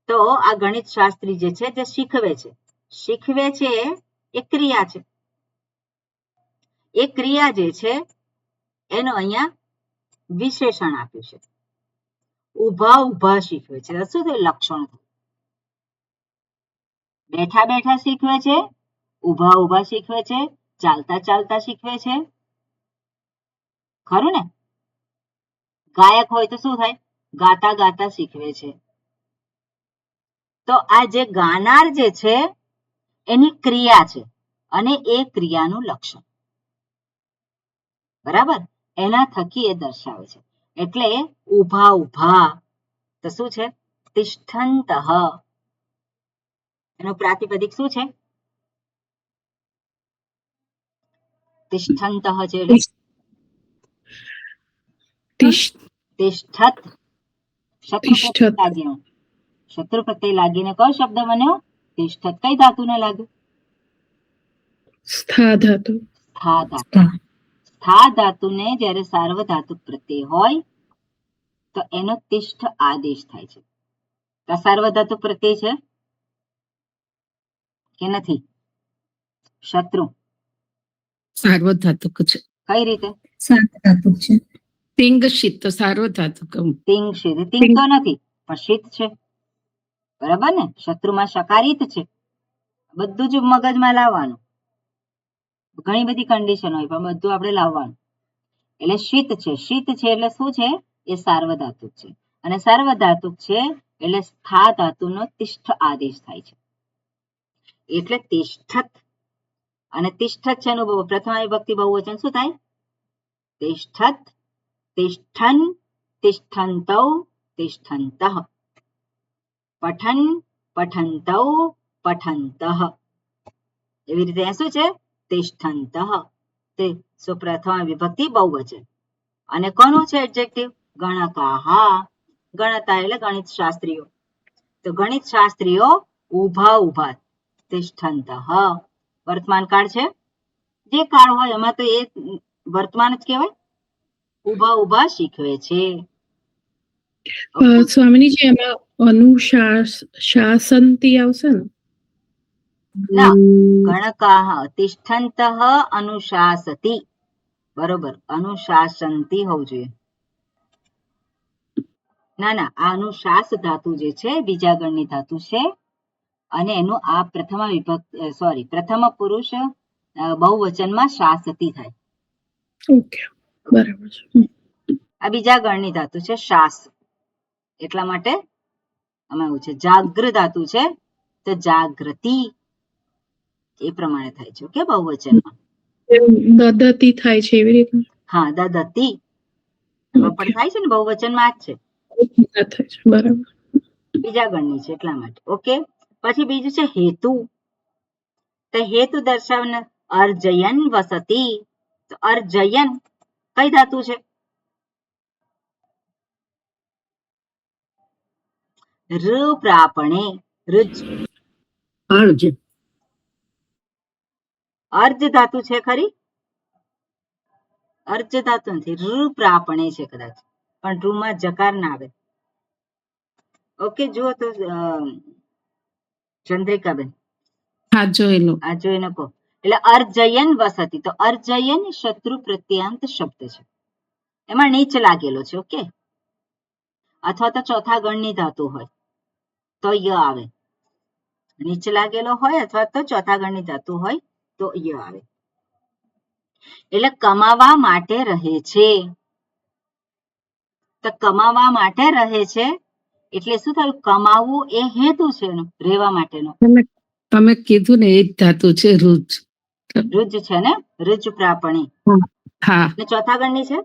S2: તો આ ગણિત શાસ્ત્રી જે છે તે શીખવે છે એ ક્રિયા છે. એ ક્રિયા જે છે એનો અહીંયા વિશેષણ આપ્યું છે. ઊભા ઊભા શીખવે છે. શું થયું? લક્ષણ. બેઠા બેઠા શીખવે છે, ઊભા ઊભા શીખવે છે, ચાલતા ચાલતા શીખવે છે. ખરું ને? ગાયક હોય તો શું થાય? ગાતા ગાતા શીખવે છે. તો આ જે ગાનાર જે છે એની ક્રિયા છે અને એ ક્રિયાનું લક્ષણ. બરાબર? એના થકી એ દર્શાવે છે. એટલે ઊભા ઊભા તો શું છે? તિષ્ઠંતઃ. એનું પ્રાતિપદિક શું છે? તિષ્ઠંતઃ છે એટલે તિષ્ઠત. શત્રુ પ્રત્યય લાગીને કયો શબ્દ બન્યો? તિષ્ઠત. કઈ ધાતુને લાગ્યું?
S3: સ્થા ધાતુ.
S2: સ્થા ધાતુ. સ્થા ધાતુને જ્યારે સાર્વધાતુક પ્રત્યય હોય તો એનો તિષ્ઠ આદેશ થાય છે. તો સાર્વધાતુક પ્રત્યય છે કે નથી? શત્રુ
S1: સાર્વધાતુક છે.
S2: કઈ રીતે?
S4: સાર્વધાતુક છે.
S1: તિંગ શિત તો સાર્વધાતુક.
S2: તિંગ શિત. તિંગ તો નથી પણ શિત છે. બરાબર ને? શત્રુમાં શકારિત છે. બધું જ મગજમાં લાવવાનું. ઘણી બધી કન્ડિશન હોય પણ બધું આપણે લાવવાનું. એટલે શીત છે. શીત છે એટલે શું છે? એ સાર્વધાતુક છે. અને સાર્વધાતુક છે એટલે સ્થા ધાતુનો તિષ્ઠ આદેશ થાય છે. એટલે તિષ્ઠત. અને તિષ્ઠત છે એનું પ્રથમ વિભક્તિ બહુવચન શું થાય? તિષ્ઠત, તિષ્ઠન, તિષ્ઠંતૌ, તિષ્ઠંતઃ. પઠન, પઠંતૌ, પઠંતઃ. એવી રીતે શું છે? તિષ્ઠંતઃ. તે પ્રથમ વિભક્તિ બહુવચન. અને કોનું છે એડજેક્ટિવ? ગણકાઃ. ગણતા એટલે ગણિત શાસ્ત્રીઓ. તો ગણિત શાસ્ત્રીઓ ઊભા ઊભા તિષ્ઠંતઃ. વર્તમાન કાળ છે. જે કાળ હોય એમાં તો એ વર્તમાન જ કહેવાય. ઊભા ઊભા શીખવે છે.
S3: સ્વામીજી એમાં અનુશાસનથી આવશે ને?
S2: ના, ગણકાઃ તિષ્ઠંતઃ અનુશાસતી. બરોબર, અનુશાસનથી હોવું જોઈએ. ના ના, આ અનુશાસ ધાતુ જે છે બીજા ગણની ધાતુ છે અને એનું આ પ્રથમ પુરુષ બહુવચનમાં શાસતી થાય.
S3: ઓકે, બરાબર છે.
S2: આ બીજા ગણની ધાતુ છે શાસ. એટલા માટે આમાં એવું છે. જાગૃ ધાતુ છે તો જાગૃતિ એ પ્રમાણે થાય છે. ઓકે, બહુવચનમાં
S3: દદતી થાય છે એવી રીતે.
S2: હા, દદતી એમાં પણ થાય છે ને, બહુવચનમાં જ છે.
S3: બરાબર.
S2: બીજા ગણની છે એટલા માટે. ઓકે, પછી બીજું છે હેતુ. તો હેતુ દર્શાવનાર અર્જયન વસતી. તો અર્જયન કઈ ધાતુ છે? ર પ્રાપણે. રુજ.
S1: અર્જ.
S2: અર્જ ધાતુ છે ખરી? અર્જ ધાતુ નથી. ર પ્રાપણે છે કદાચ, પણ રૂમાં જકાર ના આવે. ઓકે, જુઓ તો ચંદ્રિકાબેન.
S1: હા, જોયેલો.
S2: આ જોઈને કહો. એટલે અર્જયન વસતી. તો અર્જયન શત્રુ પ્રત્યાંત શબ્દ છે. એમાં નીચ લાગેલો છે. ઓકે, અથવા તો ચોથા ગણની ધાતુ હોય તો ય આવે. નીચ લાગેલો હોય અથવા તો ચોથા ગણની ધાતુ હોય તો ય આવે. એટલે કમાવા માટે રહે છે. તો કમાવા માટે રહે છે એટલે શું થયું? કમાવવું એ હેતુ છે એનો, રહેવા માટેનો.
S1: તમે કીધું ને એ જ ધાતુ છે રુજ.
S2: રુજ છે ને, રુજ પ્રાપણી.
S1: હા,
S2: ને ચોથા ગણની છે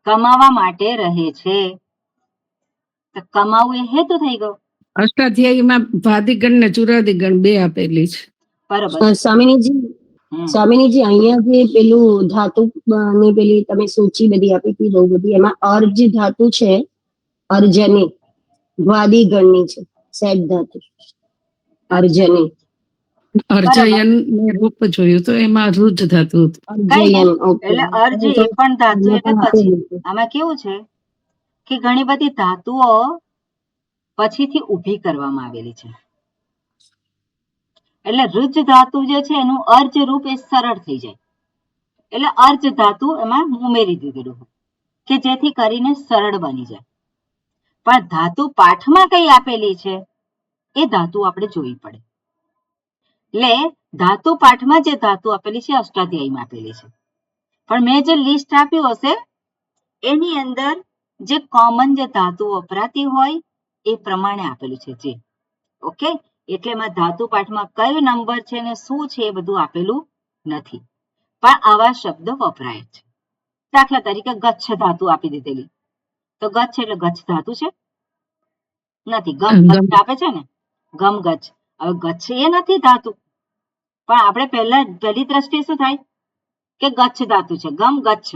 S2: કમાવા માટે રહે છે. તો કમાવું એ હેતુ થઈ ગયો.
S1: અષ્ટાધ્યાયીમાં ભાદિગણ ને ચુરાદિગણ બે આપેલી છે.
S2: બરોબર.
S5: સ્વામિનીજી સ્વામિનીજી અહીંયા જે પેલું ધાતુ ની પેલી તમે સૂચિ બધી આપી હતી બહુ બધી, એમાં અર્જ ધાતુ છે, અર્જની દ્વાદિગણની છે, સેટ ધાતુ અર્જની.
S1: અર્જયન ને રૂપ જોયું તો એમાં રુજ ધાતુ હતું.
S5: અર્જયન. ઓકે.
S2: એટલે અર્જ એ પણ ધાતુ. એટલે પછી આમાં કેવું છે કે ઘણી બધી ધાતુઓ પછીથી ઊભી કરવામાં આવેલી છે. એટલે રુજ ધાતુ જે છે એનું અર્જ રૂપ એ સરળ થઈ જાય. એટલે અર્જ ધાતુ એમાં ઉમેરી દીધેલું કે જેથી કરીને સરળ બની જાય. પણ ધાતુ પાઠમાં કઈ આપેલી છે એ ધાતુ આપણે જોવી પડે. એટલે ધાતુ પાઠમાં જે ધાતુ આપેલી છે અષ્ટાધ્યાયીમાં આપેલી છે. પણ મેં જે લિસ્ટ આપ્યું હશે એની અંદર જે કોમન જે ધાતુ વપરાતી હોય એ પ્રમાણે આપેલું છે જે. ઓકે, એટલે એમાં ધાતુ પાઠમાં કયો નંબર છે ને શું છે એ બધું આપેલું નથી, પણ આવા શબ્દ વપરાય છે. દાખલા તરીકે ગચ્છ ધાતુ આપી દીધેલી, તો ગચ્છ એટલે ગચ્છ ધાતુ છે? નથી. ગમ ગચ્છ આપે છે ને, ગમ ગચ્છ. હવે ગચ્છ એ નથી ધાતુ, પણ આપણે પહેલી દ્રષ્ટિએ શું થાય કે ગચ્છ ધાતુ છે, ગમ ગચ્છ.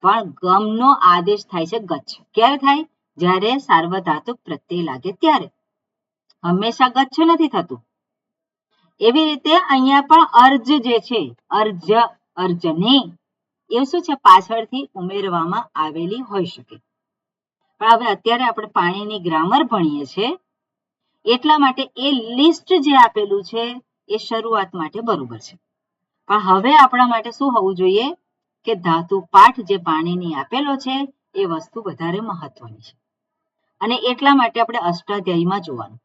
S2: પણ ગમનો આદેશ થાય છે ગચ્છ. ક્યારે થાય? જ્યારે સાર્વધાતુક પ્રત્યય લાગે ત્યારે. હંમેશા ગચ્છ નથી થતું. એવી રીતે અહીંયા પણ અર્જ જે છે, અર્જ, અર્જને, એ શું છે પાછળથી ઉમેરવામાં આવેલી હોઈ શકે. પણ હવે અત્યારે આપણે પાણીની ગ્રામર ભણીએ છીએ એટલા માટે એ લિસ્ટ જે આપેલું છે એ શરૂઆત માટે બરોબર છે. પણ હવે આપણા માટે શું હોવું જોઈએ કે ધાતુ પાઠ જે પાણીની આપેલો છે એ વસ્તુ વધારે મહત્વની છે. અને એટલા માટે આપણે અષ્ટાધ્યાયીમાં જોવાનું.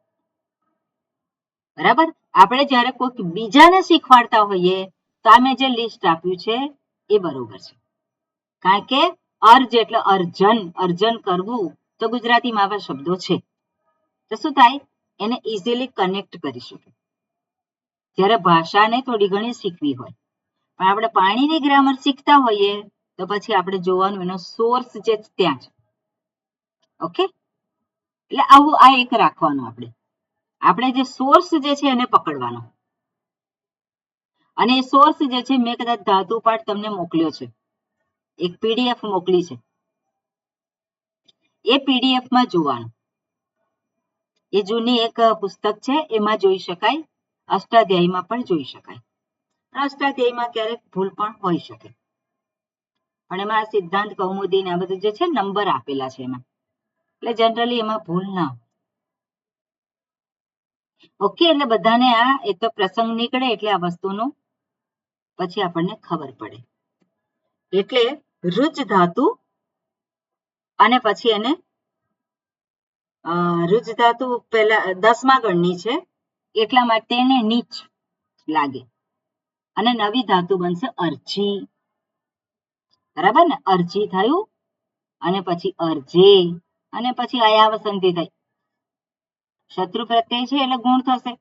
S2: બરાબર? આપણે જ્યારે કોઈક બીજાને શીખવાડતા હોઈએ તો આ મેં જે લિસ્ટ આપ્યું છે એ બરોબર છે. કારણ કે અર્જ એટલે અર્જન, અર્જન કરવું, તો ગુજરાતીમાં આવા શબ્દો છે. તો શું થાય? એને ઇઝીલી કનેક્ટ કરી શકે. જ્યારે ભાષાને થોડી ઘણી શીખવી હોય, પણ આપણે પાણીની ગ્રામર શીખતા હોઈએ તો પછી આપણે જોવાનું એનો સોર્સ જે ત્યાં છે. ઓકે, એટલે આવું આ એક રાખવાનું. આપણે જે સોર્સ જે છે એને પકડવાનો. અને એ સોર્સ જે છે મેં કદાચ ધાતુ પાઠ તમને મોકલ્યો છે, એક પીડીએફ મોકલી છે, એ પીડીએફ માં જોવાનું. એ જૂની એક પુસ્તક છે, એમાં જોઈ શકાય, અષ્ટાધ્યાયીમાં પણ જોઈ શકાય. અષ્ટાધ્યાયીમાં ક્યારેક ભૂલ પણ હોઈ શકે, પણ એમાં સિદ્ધાંત કૌમુદી ને આ બધું જે છે નંબર આપેલા છે એમાં, એટલે જનરલી એમાં ભૂલ ના. ઓકે, એટલે બધાને આ એક તો પ્રસંગ નીકળે એટલે આ વસ્તુનું પછી આપણને ખબર પડે. એટલે રુજ ધાતુ અને પછી એને રુજ ધાતુ પહેલા 10મા ગણની છે એટલા માટે એને નીચ લાગે, અને નવી ધાતુ બનશે અર્જી. બરાબર ને? અર્જી થયું, અને પછી અર્જે, અને પછી અયાવ સંધિ થઈ. શત્રુ પ્રત્યય છે એટલે ગુણ થશે.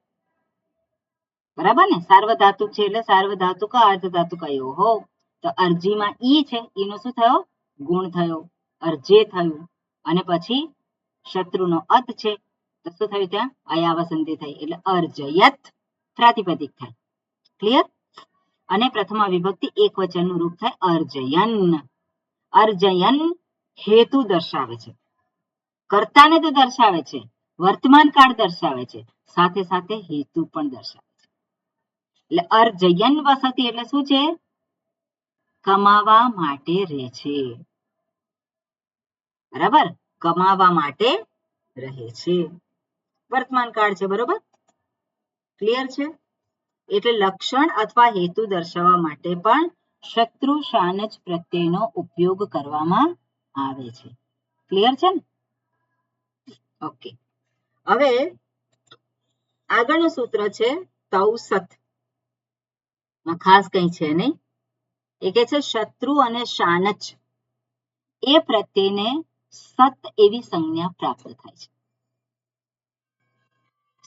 S2: બરાબર ને? સાર્વધાતુક છે એટલે સાર્વધાતુક અર્ધધાતુક કયો હો. તો અરજીમાં ઈ છે, ઈનો શું થયો? ગુણ થયો. અર્જે થયું, અને પછી શત્રુનો અત છે તો શું થયું? ત્યાં અયાવ સંધિ થઈ એટલે અર્જયત પ્રાતિપદિક થાય. ક્લિયર? અને પ્રથમા વિભક્તિ એક વચનનું રૂપ થાય અર્જયન. અર્જયન હેતુ દર્શાવે છે, કર્તાને તો દર્શાવે છે, વર્તમાન કાળ દર્શાવે છે, સાથે સાથે હેતુ પણ દર્શાવે છે. એટલે અર્જયન વસતિ એટલે શું છે? કમાવા માટે રહે છે. બરાબર? કમાવા માટે રહે છે. વર્તમાન કાળ છે. બરોબર? ક્લિયર છે? એટલે લક્ષણ અથવા હેતુ દર્શાવવા માટે પણ શત્રુ શાનચ પ્રત્યયનો ઉપયોગ કરવામાં આવે છે. ક્લિયર છે ને? ઓકે, હવે આગળનું સૂત્ર છે તૌસત. ખાસ કઈ છે નહીં, એ કે છે શત્રુ અને શાનચ એ પ્રત્યેને સત એવી સંજ્ઞા પ્રાપ્ત થાય છે.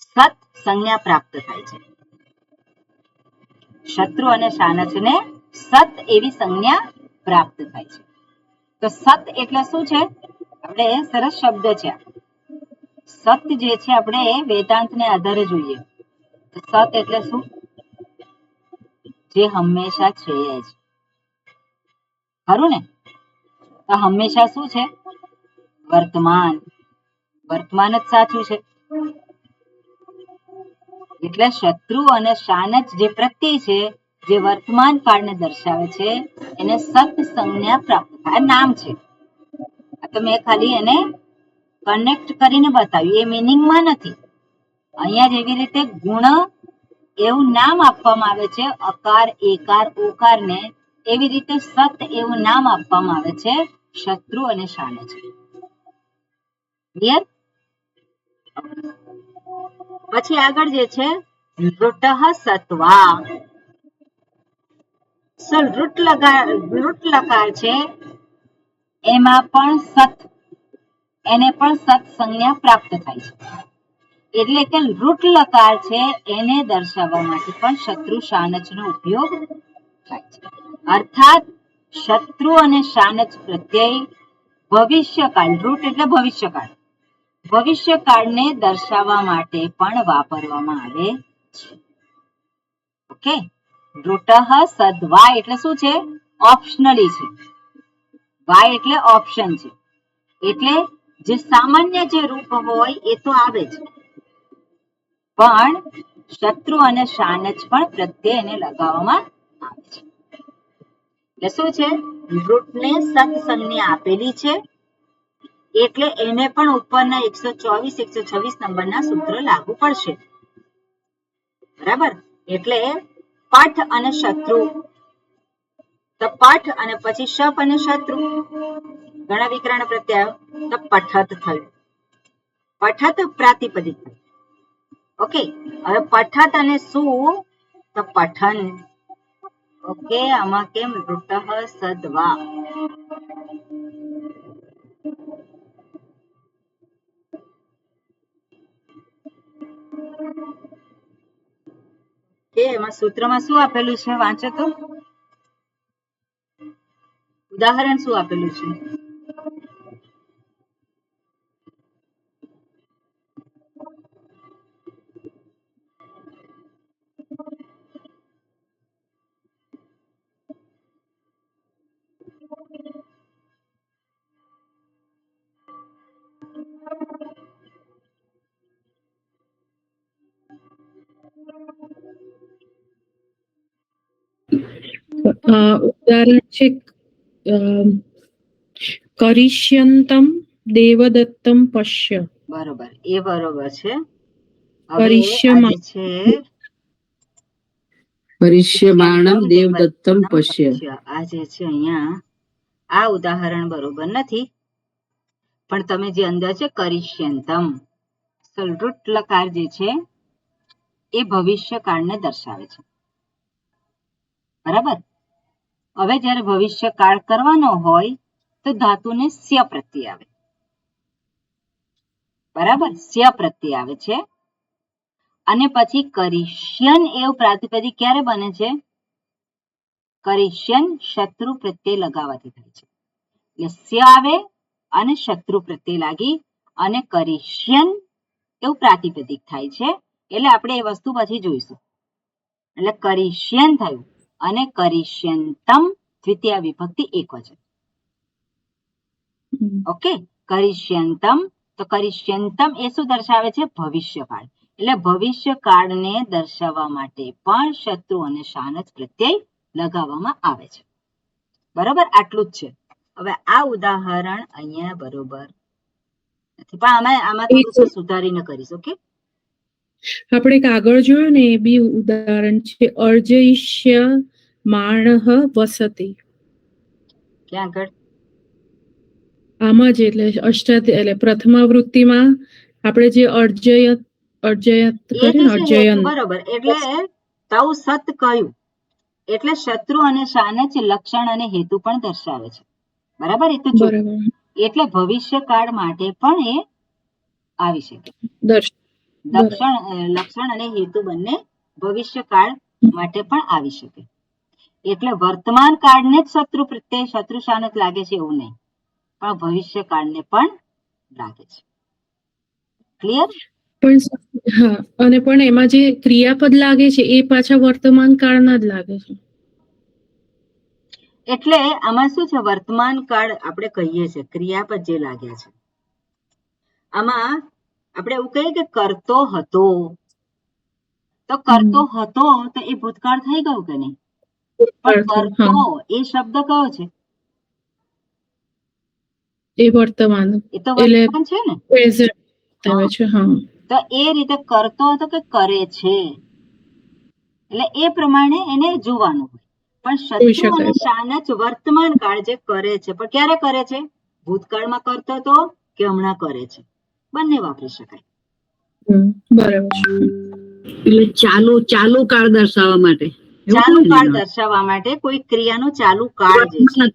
S2: સત સંજ્ઞા પ્રાપ્ત થાય છે. શત્રુ અને શાનચને સત એવી સંજ્ઞા પ્રાપ્ત થાય છે. તો સત એટલે શું છે? આપણે સરસ શબ્દ છે. સત જે છે આપણે વેદાંતને આધારે જોઈએ. તો સત એટલે શું? જે હંમેશા છે જ. ખરું ને? તો હંમેશા શું છે? વર્તમાન. વર્તમાન જ સાચું છે. એટલે શત્રુ અને શાનચ જે પ્રત્યય છે, જે વર્તમાન કાળને દર્શાવે છે, એને સત સંજ્ઞા પ્રાપ્ત થાય. નામ છે. આ તો મેં ખાલી એને કનેક્ટ કરીને બતાવ્યું, એ મિનિંગમાં નથી. અહીંયા જેવી રીતે ગુણ એવું નામ આપવામાં આવે છે, અકાર, એકાર, ઓકાર ને, એવી રીતે સત એવું નામ આપવામાં આવે છે શત્રુ અને શાનચ. ક્લિયર? પછી આગળ જે છે ઋટઃ સત્વા. ઋટ લકાર છે એમાં પણ સત, એને પણ સત સંજ્ઞા પ્રાપ્ત થાય છે. એટલે કે ઋટ લકાર છે એને દર્શાવવા માટે પણ શત્રુ શાનચ નો ઉપયોગ થાય છે. અર્થાત શત્રુ અને શાનચ પ્રત્યય ભવિષ્યકાળ, ઋટ એટલે ભવિષ્યકાળ, ભવિષ્યકાળને દર્શાવવા માટે પણ વાપરવામાં આવે છે. ઓકે. ઋટઃ સદ્વા એટલે શું છે? ઓપ્શનલી છે. વાય એટલે ઓપ્શન છે. એટલે જે સામાન્ય જે રૂપ હોય એ તો આવે જ, પણ શત્રુ અને શાનચ પણ પ્રત્યે એને લગાવવામાં આવે છે. એટલે શું છે? ઋટને સત સંજ્ઞા આપેલી છે, એટલે એને પણ ઉપરના 124, 126 નંબરના સૂત્ર લાગુ પડશે. બરાબર? એટલે પઠ અને શત્રુ, તો પઠ અને પછી શપ અને શત્રુ, ઘણા વિકરણ પ્રત્યય, તો પઠત થયું. પઠત પ્રાતિપદિક થયું. ઓકે. હવે પઠત અને શું? તો પઠન. ઓકે. આમાં કેમ ઋટઃ સદ્વા? કે એમાં સૂત્રમાં શું આપેલું છે? વાંચો તો. ઉદાહરણ શું આપેલું છે?
S3: ઉદાહરણ છે કરિષ્યંતમ દેવદત્તમ પશ્ય.
S2: બરોબર, એ બરોબર છે. હવે
S3: પરિષ્યમાણ.
S2: આ જે છે
S1: પરિષ્યમાણમ દેવદત્તમ પશ્ય.
S2: આ જે છે અહીંયા આ ઉદાહરણ બરોબર નથી, પણ તમે જે અંદર છે કરિષ્યંતમ, ઋટ લકાર જે છે એ ભવિષ્યકાળને દર્શાવે છે. બરાબર? હવે જ્યારે ભવિષ્યકાળ કરવાનો હોય તો ધાતુને સ્ય પ્રત્યય આવે. બરાબર? સ્ય પ્રત્યય આવે છે. અને પછી કરિષ્યન એવું પ્રાતિપદિક ક્યારે બને છે? કરિષ્યન શત્રુ પ્રત્યય લગાવવાથી થાય છે. એટલે સ્ય આવે અને શત્રુ પ્રત્યય લાગી અને કરિષ્યન એવું પ્રાતિપદિક થાય છે. એટલે આપણે એ વસ્તુ પછી જોઈશું. એટલે કરિષ્યન થયું અને કરિષ્યંતમ દ્વિતીય વિભક્તિ એકવચન. ઓકે. કરિષ્યંતમ, તો કરિષ્યંતમ એ શું દર્શાવે છે? ભવિષ્યકાળ. એટલે ભવિષ્યકાળને દર્શાવવા માટે પણ શત્રુ અને શાનચ પ્રત્યય લગાવવામાં આવે છે. બરોબર? આટલું જ છે. હવે આ ઉદાહરણ અહીંયા બરોબર નથી, પણ આમાં થોડું સુધારીને કરીશ. ઓકે.
S3: આપણે આગળ જોયું ને એ બી ઉદાહરણ છે અર્જયિષ્ય માણહ વસતિ.
S2: ક્યાં આગળ?
S3: આમાં જ એટલે એટલે પ્રથમાવૃત્તિમાં આપણે જે અર્જયત કરીએ ને, અર્જયન.
S2: બરોબર. એટલે તવ સત કહ્યું, એટલે શત્રુ અને શાનચ લક્ષણ અને હેતુ પણ દર્શાવે છે. બરાબર? એ તો જો
S3: બરાબર.
S2: એટલે ભવિષ્યકાળ માટે પણ એ આવી શકે. લક્ષણ અને હેતુ બંને ભવિષ્યકાળ માટે પણ આવી શકે. એટલે વર્તમાન કાળને જ શત્રુ પ્રત્યે શત્રુ શાનચ લાગે છે એવું નહીં, પણ ભવિષ્યકાળને પણ લાગે છે. ક્લિયર?
S3: પણ હા, અને પણ એમાં જે ક્રિયાપદ લાગે છે એ પાછા વર્તમાન કાળના જ લાગે છે.
S2: એટલે આમાં શું છે, વર્તમાન કાળ આપણે કહીએ છીએ, ક્રિયાપદ જે લાગ્યા છે આમાં આપણે એવું કહીએ કે કરતો હતો, તો કરતો હતો તો એ ભૂતકાળ થઈ ગયું કે નહીં? પણ કરતો એ શબ્દ કયો છે?
S3: એ વર્તમાન,
S2: એ તો વર્તમાન છે ને,
S3: પ્રેઝન્ટ આવે છે. હા,
S2: તો એ રીતે કરતો હતો કે કરે છે, એટલે એ પ્રમાણે એને જોવાનું હોય. પણ શત્રુ અને શાનચ વર્તમાન કાળ જે કરે છે, પણ ક્યારે કરે છે? ભૂતકાળમાં કરતો હતો કે હમણાં કરે છે, બંને વાપરી શકાય.
S3: બરાબર છે.
S1: એટલે ચાલુ કાળ દર્શાવવા માટે,
S2: ચાલુ કાળ દર્શાવવા માટે કોઈ ક્રિયાનો ચાલુ કાળ જે છે,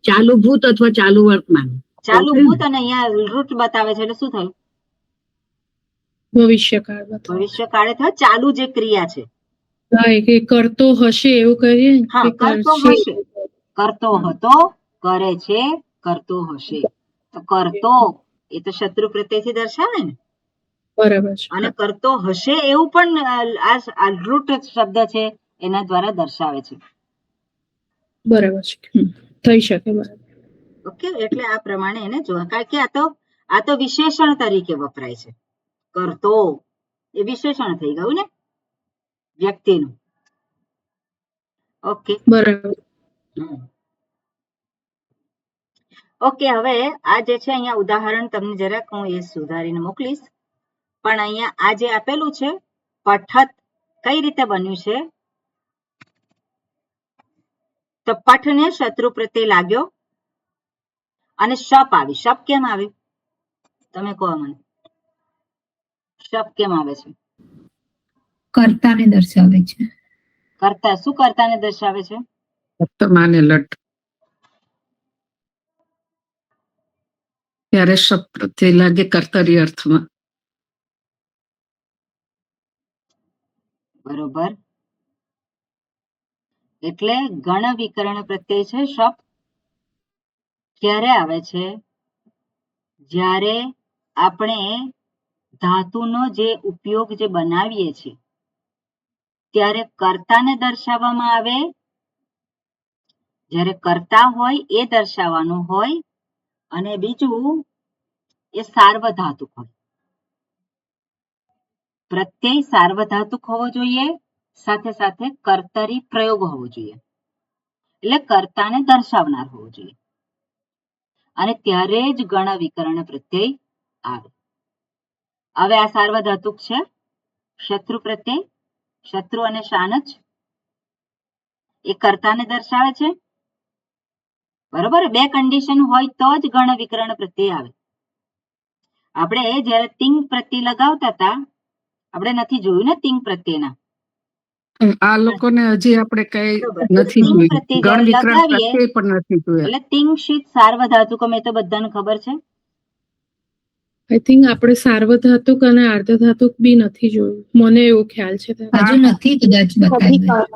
S1: ચાલુ ભૂત અથવા ચાલુ વર્તમાન.
S2: ચાલુ ભૂત અને અહીંયા રૂટ બતાવે છે એટલે શું થયું?
S3: ભવિષ્યકાળ.
S2: ભવિષ્યકાળે થયો ચાલુ જે ક્રિયા છે.
S3: હા, કે કરતો હશે એવું કહીએ.
S2: હા, કરતો હશે, કરતો હતો, કરે છે, કરતો હશે. તો કરતો એ તો શત્રુ પ્રત્યેથી દર્શાવે ને.
S3: બરાબર છે.
S2: અને કરતો હશે એવું પણ આ રૂટ શબ્દ છે એના દ્વારા દર્શાવે છે.
S3: બરાબર છે, થઈ શકે. બરાબર.
S2: ઓકે, એટલે આ પ્રમાણે એને જોવા, કારણ કે આ તો વિશેષણ તરીકે વપરાય છે. કરતો એ વિશેષણ થઈ ગયું ને વ્યક્તિનું. ઓકે,
S3: બરાબર.
S2: ઓકે, હવે આ જે છે અહીંયા ઉદાહરણ તમને જરાક હું એ સુધારીને મોકલીશ, પણ અહીંયા આ જે આપેલું છે પઠત કઈ રીતે બન્યું છે? તો પઠને શત્રુ પ્રત્યે લાગ્યો અને શપ આવી. શપ કેમ આવી? તમે કહો મને. શપ કેમ આવે છે?
S4: કર્તાને દર્શાવે છે.
S2: કર્તા, શું કર્તાને દર્શાવે છે?
S1: વર્તમાન લટ, ત્યારે શબ્દ પ્રત્યે લાગે કર્તરી અર્થમાં.
S2: બરોબર. એટલે ગણ વિકરણ પ્રત્યય છે શપ. ક્યારે આવે છે? જ્યારે આપણે ધાતુનો જે ઉપયોગ જે બનાવીએ છીએ ત્યારે કર્તાને દર્શાવવામાં આવે, જ્યારે કર્તા હોય એ દર્શાવવાનું હોય, અને બીજું એ સાર્વધાતુક હોય. પ્રત્યય સાર્વધાતુક હોવો જોઈએ, સાથે સાથે કર્તરી પ્રયોગ હોવો જોઈએ, એટલે કર્તાને દર્શાવનાર હોવો જોઈએ, અને ત્યારે જ ગણ વિકરણ પ્રત્યય આવે. હવે આ સાર્વધાતુક છે, શત્રુ પ્રત્યય, શત્રુ અને શાનચ એ કર્તાને દર્શાવે છે. બરોબર, બે કન્ડિશન હોય તો જ ગણ વિકરણ પ્રત્યય આવે. આપણે જયારે તિંગ પ્રત્યય લગાવતા હતા, આપણે નથી જોયું ને તિંગ પ્રત્યેના.
S1: આ લોકોને હજી આપણે કઈ નથી જોયું, ગણ વિકરણ પ્રત્યય પણ નથી જોયા.
S2: એટલે તિંગ શીત સાર્વધાતુકમ એ તો બધાને ખબર છે.
S3: આઈ થિંક આપણે સાર્વધાતુક અને અર્ધધાતુક બી નથી જોયું, મને એવો ખ્યાલ છે.
S4: હજુ નથી કદાચ બતાવ્યું.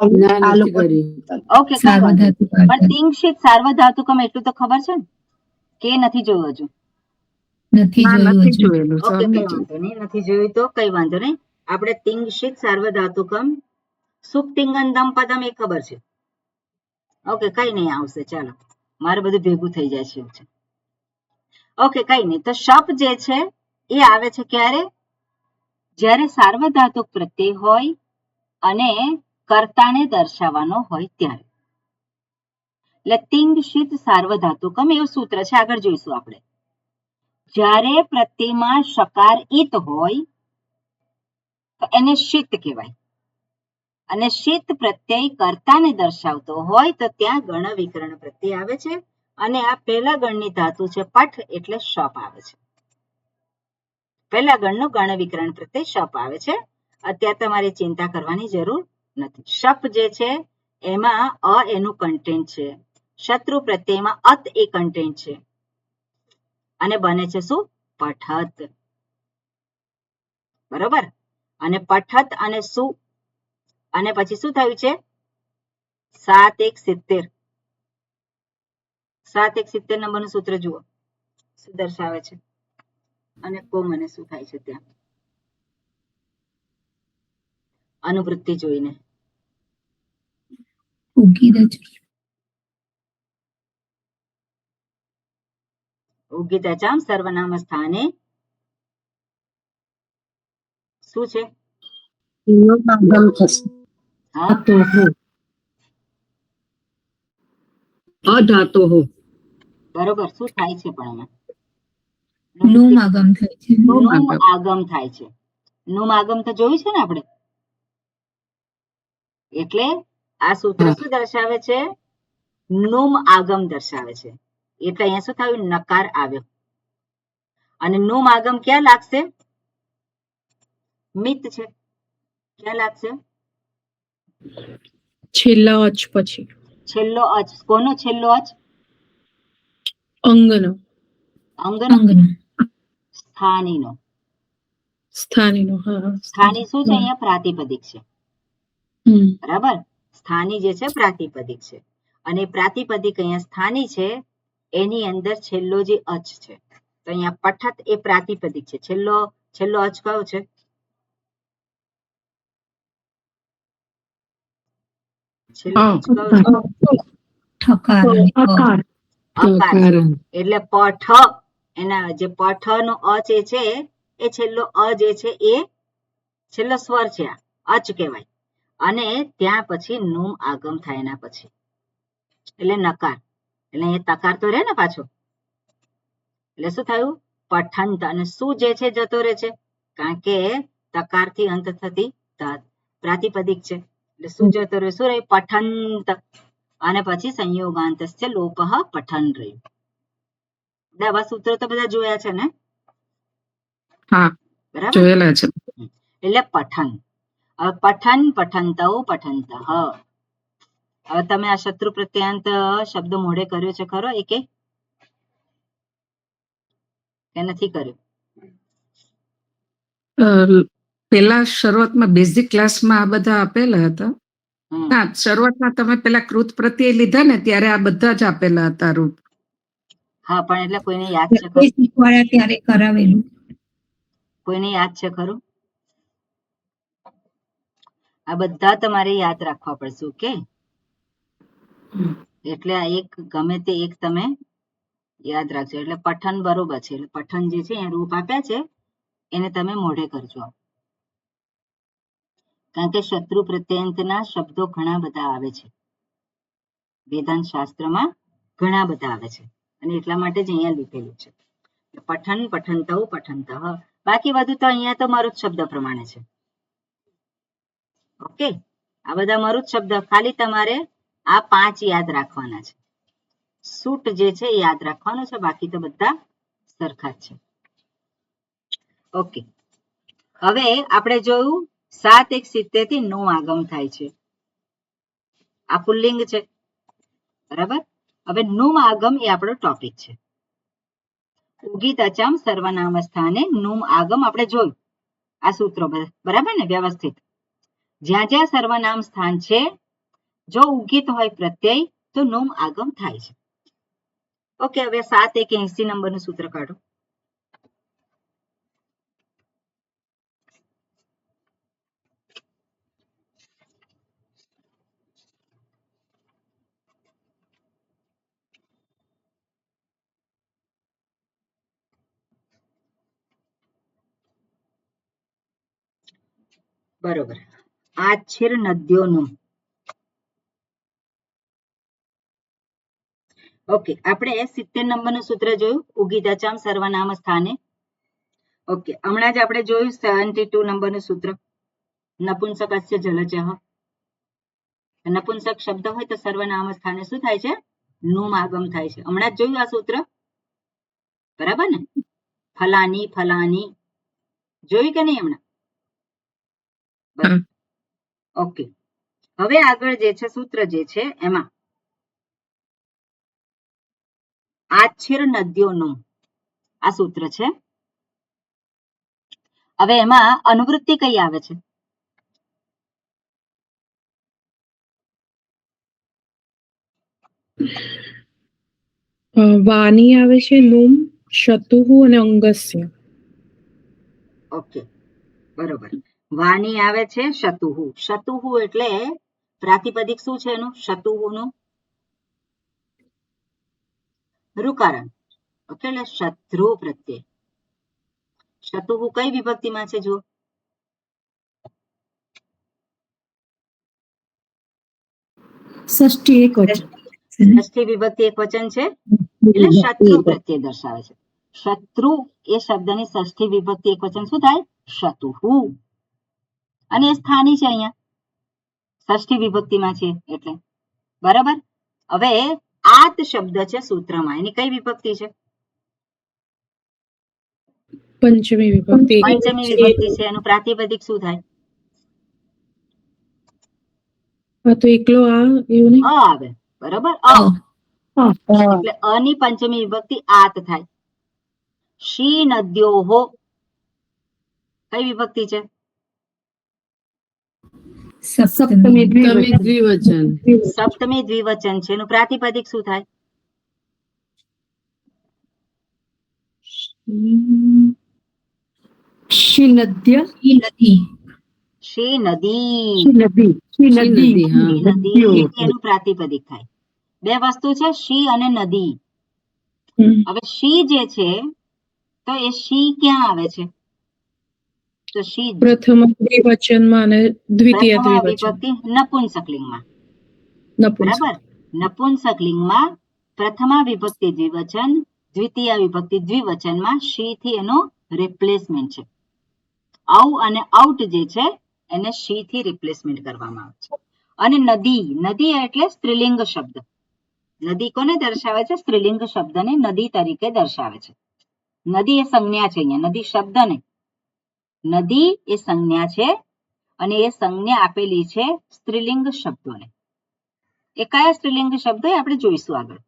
S2: ઓકે, પણ તિંગ શીત સાર્વધાતુકમ એટલું તો ખબર છે ને, કે નથી જોયું હજુ?
S4: નથી જોયેલું.
S2: ઓકે, કઈ વાંધો નહીં, નથી જોયું તો કઈ વાંધો નહીં. આપણે તિંગ શીત સાર્વધાતુકમ સુપ્તિંગંદમ પદમ એ ખબર છે. ઓકે, કઈ નહીં, આવશે. ચાલો, મારે બધું ભેગું થઈ જાય છે. ઓકે, કઈ નહીં. તો શપ જે છે એ આવે છે ક્યારે? જ્યારે સાર્વધાતુક પ્રત્યય હોય અને કર્તાને દર્શાવવાનો હોય ત્યારે. એટલે તિંગ શીત સાર્વધાતુકમ એવું સૂત્ર છે, આગળ જોઈશું આપણે. જ્યારે પ્રત્યયમાં શકાર ઈત હોય તો એને શીત કહેવાય, અને શીત પ્રત્યય કર્તાને દર્શાવતો હોય તો ત્યાં ગણ વિકરણ પ્રત્યય આવે છે, અને આ પહેલા ગણની ધાતુ છે પઠ, એટલે શપ આવે છે. પહેલા ગણનો ગણ વિકરણ પ્રત્યય શપ આવે છે. અત્યારે તમારે ચિંતા કરવાની જરૂર નથી. શપ જે છે એમાં અ એનું કન્ટેન્ટ છે, શત્રુ પ્રત્યયમાં અત એ કન્ટેન્ટ છે અને બને છે શું? પઠત. બરોબર. અને પઠત અને શું અને પછી શું થયું છે? 7 1 70. 7 1 70 નંબરનું સૂત્ર જુઓ શું દર્શાવે છે અને કો મને શું થાય છે ત્યાં અનુવૃત્તિ જોઈને. ઉગીતચામ સર્વનામ સ્થાને શું છે?
S5: આગમ થશે.
S2: હા,
S1: અધાતોઃ.
S2: બરોબર. શું થાય છે પણ એમાં?
S4: નુમ આગમ થાય છે.
S2: નુમ આગમ થાય છે. નુમ આગમ તો જોયું છે ને આપણે. એટલે આ સૂત્ર શું દર્શાવે છે? નુમ આગમ દર્શાવે છે. એટલે અહીંયા શું થયું? નકાર આવ્યો. અને નુમ આગમ ક્યાં લાગશે? મિત છે. ક્યાં લાગશે?
S3: છેલ્લા અચ પછી.
S2: છેલ્લો અચ. કોનો છેલ્લો અચ?
S3: અંગનો.
S2: અંગનો. સ્થાનીનો.
S3: સ્થાનીનો. હા.
S2: સ્થાની શું છે? અહીંયા પ્રાતિપદિક છે. બરાબર. સ્થાની જે છે પ્રાતિપદિક છે અને પ્રાતિપદિક અહીંયા સ્થાની છે, એની અંદર છેલ્લો જે અચ છે. તો અહીંયા પઠત એ પ્રાતિપદિક છે. છેલ્લો અચ કયો છે? છેલ્લો અચ કયો છે?
S4: ઠકાર.
S2: અકાર. એટલે પઠ, એના જે પઠ નો અ જે છે એ છેલ્લો અ જે છે એ છેલ્લો સ્વર છે, અચ કહેવાય. અને ત્યાં પછી નુમ આગમ થાય એના પછી, એટલે નકાર. એટલે એ તકાર તો રહે ને પાછો. એટલે શું થયું? પઠંત. અને શું જે છે જતો રહે છે, કારણ કે તકારથી અંત થતી ધાત પ્રાતિપદિક છે. એટલે શું જતો રહે? શું રહે? પઠંત. અને પછી સંયોગાંતસ્ય લોપઃ પઠન રહ્યું. આવા સૂત્રો તો બધા જોયા છે ને?
S1: હા,
S2: બરાબર.
S1: જોયેલા છે.
S2: એટલે પઠન. હવે પઠન પઠંતૌ પઠંતઃ. હવે તમે આ શત્રુ પ્રત્યાંત શબ્દ મોઢે કર્યો છે ખરો? કે નથી કર્યો?
S1: પેલા શરૂઆતમાં બેઝિક ક્લાસમાં આ બધા આપેલા હતા. હા, શરૂઆતમાં તમે પેલા કૃત પ્રત્યય લીધા ને ત્યારે આ બધા જ આપેલા હતા રૂપ.
S2: હા, પણ એટલે કોઈને યાદ છે ખરું?
S4: શીખવાડ્યા ત્યારે કરાવેલું.
S2: કોઈને યાદ છે ખરું? આ બધા તમારે યાદ રાખવા પડશે. ઓકે, એટલે આ એક ગમે તે એક તમે યાદ રાખજો. એટલે પઠન બરોબર છે. એટલે પઠન જે છે એ રૂપ આપ્યા છે એને તમે મોઢે કરજો. કારણ કે શત્રુ પ્રત્યયના શબ્દો ઘણા બધા આવે છે વેદાંત શાસ્ત્રમાં, ઘણા બધા આવે છે અને એટલા માટે જ અહીંયા લીધેલું છે. પઠન પઠંતૌ પઠંતઃ. બાકી બધું તો અહીંયા તો મરુત શબ્દ પ્રમાણે છે. ઓકે, આ બધા મરુત શબ્દ. ખાલી તમારે આ 5 યાદ રાખવાના છે. સૂટ જે છે એ યાદ રાખવાનું છે, બાકી તો બધા સરખા જ છે. ઓકે, હવે આપણે જોયું 7 1 70 થી નો આગમ થાય છે. આ પુલ્લિંગ છે, બરાબર. હવે નુમ આગમ એ આપણો ટોપિક છે. ઉગીત અચામ સર્વનામ સ્થાને નુમ આગમ આપણે જોયું. આ સૂત્રો બરાબર ને? વ્યવસ્થિત. જ્યાં જ્યાં સર્વનામ સ્થાન છે, જો ઉગીત હોય પ્રત્યય તો નુમ આગમ થાય છે. ઓકે, હવે 7 1 80 નંબરનું સૂત્ર કાઢો. બરોબર. આછિર નદ્યોનું. ઓકે, આપણે 70 નંબરનું સૂત્ર જોયું. ઉગીત અચામ સર્વનામ સ્થાને. ઓકે, હમણાં જ આપણે જોયું 72 નંબરનું સૂત્ર. નપુંસકસ્ય જલચઃ. નપુંસક શબ્દ હોય તો સર્વનામ સ્થાને શું થાય છે? નુમ આગમ થાય છે. હમણાં જ જોયું આ સૂત્ર, બરાબર ને? ફલાની ફલાની જોયું કે નહીં હમણાં? ઓકે, હવે આગળ જે છે સૂત્ર જે છે એમાં આછિર નદ્યોનું આ સૂત્ર છે. હવે એમાં અનુવૃત્તિ કઈ આવે છે?
S3: વાની આવે છે, નુમ, શતુહુ અને અંગસ્ય.
S2: ઓકે, બરોબર. વાની આવે છે, શતુહુ. શતુહુ એટલે પ્રાતિપદિક શું છે એનું? શતુહુનું ઋકારણ. ઓકે, એટલે શત્રુ પ્રત્યય. શતુહુ કઈ વિભક્તિમાં છે? જો
S4: ષષ્ઠી એક વચન.
S2: ષષ્ઠી વિભક્તિ એક વચન છે એટલે શત્રુ પ્રત્યય દર્શાવે છે. શત્રુ એ શબ્દની ષષ્ઠી વિભક્તિ એક વચન શું થાય? શતુહુ. અને એ સ્થાની છે અહીંયા, ષષ્ઠી વિભક્તિમાં છે એટલે. બરાબર. હવે આત શબ્દ છે સૂત્રમાં, એની કઈ વિભક્તિ છે?
S3: પંચમી વિભક્તિ.
S2: પંચમી વિભક્તિ છે. એનું પ્રાતિપદિક શું થાય?
S3: આ તો એકલો આ એવું નહીં.
S2: અ આવે. બરાબર. એટલે અની પંચમી વિભક્તિ આત થાય. શી નદ્યોહો કઈ વિભક્તિ છે?
S4: સપ્તમી
S6: દ્વિવચન.
S2: સપ્તમી દ્વિવચન છે. એનું પ્રાતિપદિક શું થાય?
S4: શિનદ્ય નદી.
S2: શી નદી.
S6: નદી, હા.
S2: નદી એનું પ્રાતિપદિક થાય. બે વસ્તુ છે, શી અને નદી. હવે શી જે છે તો એ શી ક્યાં આવે છે? તો શી
S3: પ્રથમ દ્વિવચનમાં અને દ્વિતીય
S2: પ્રથમા
S3: દ્વિવચન.
S2: વિભક્તિ નપુંસકલિંગમાં.
S3: નપુંસક.
S2: બરાબર. નપુંસકલિંગમાં પ્રથમા વિભક્તિ દ્વિવચન, દ્વિતીય વિભક્તિ દ્વિવચનમાં શી થી એનો રિપ્લેસમેન્ટ છે. આઉ અને આઉટ જે છે એને શી થી રિપ્લેસમેન્ટ કરવામાં આવે છે. અને નદી, નદી એટલે સ્ત્રીલિંગ શબ્દ. નદી કોને દર્શાવે છે? સ્ત્રીલિંગ શબ્દને નદી તરીકે દર્શાવે છે. નદી એ સંજ્ઞા છે અહીંયા, નદી શબ્દ નહીં. નદી એ સંજ્ઞા છે અને એ સંજ્ઞા આપેલી છે સ્ત્રીલિંગ શબ્દોને. એ કયા સ્ત્રીલિંગ શબ્દો એ આપણે જોઈશું આગળ.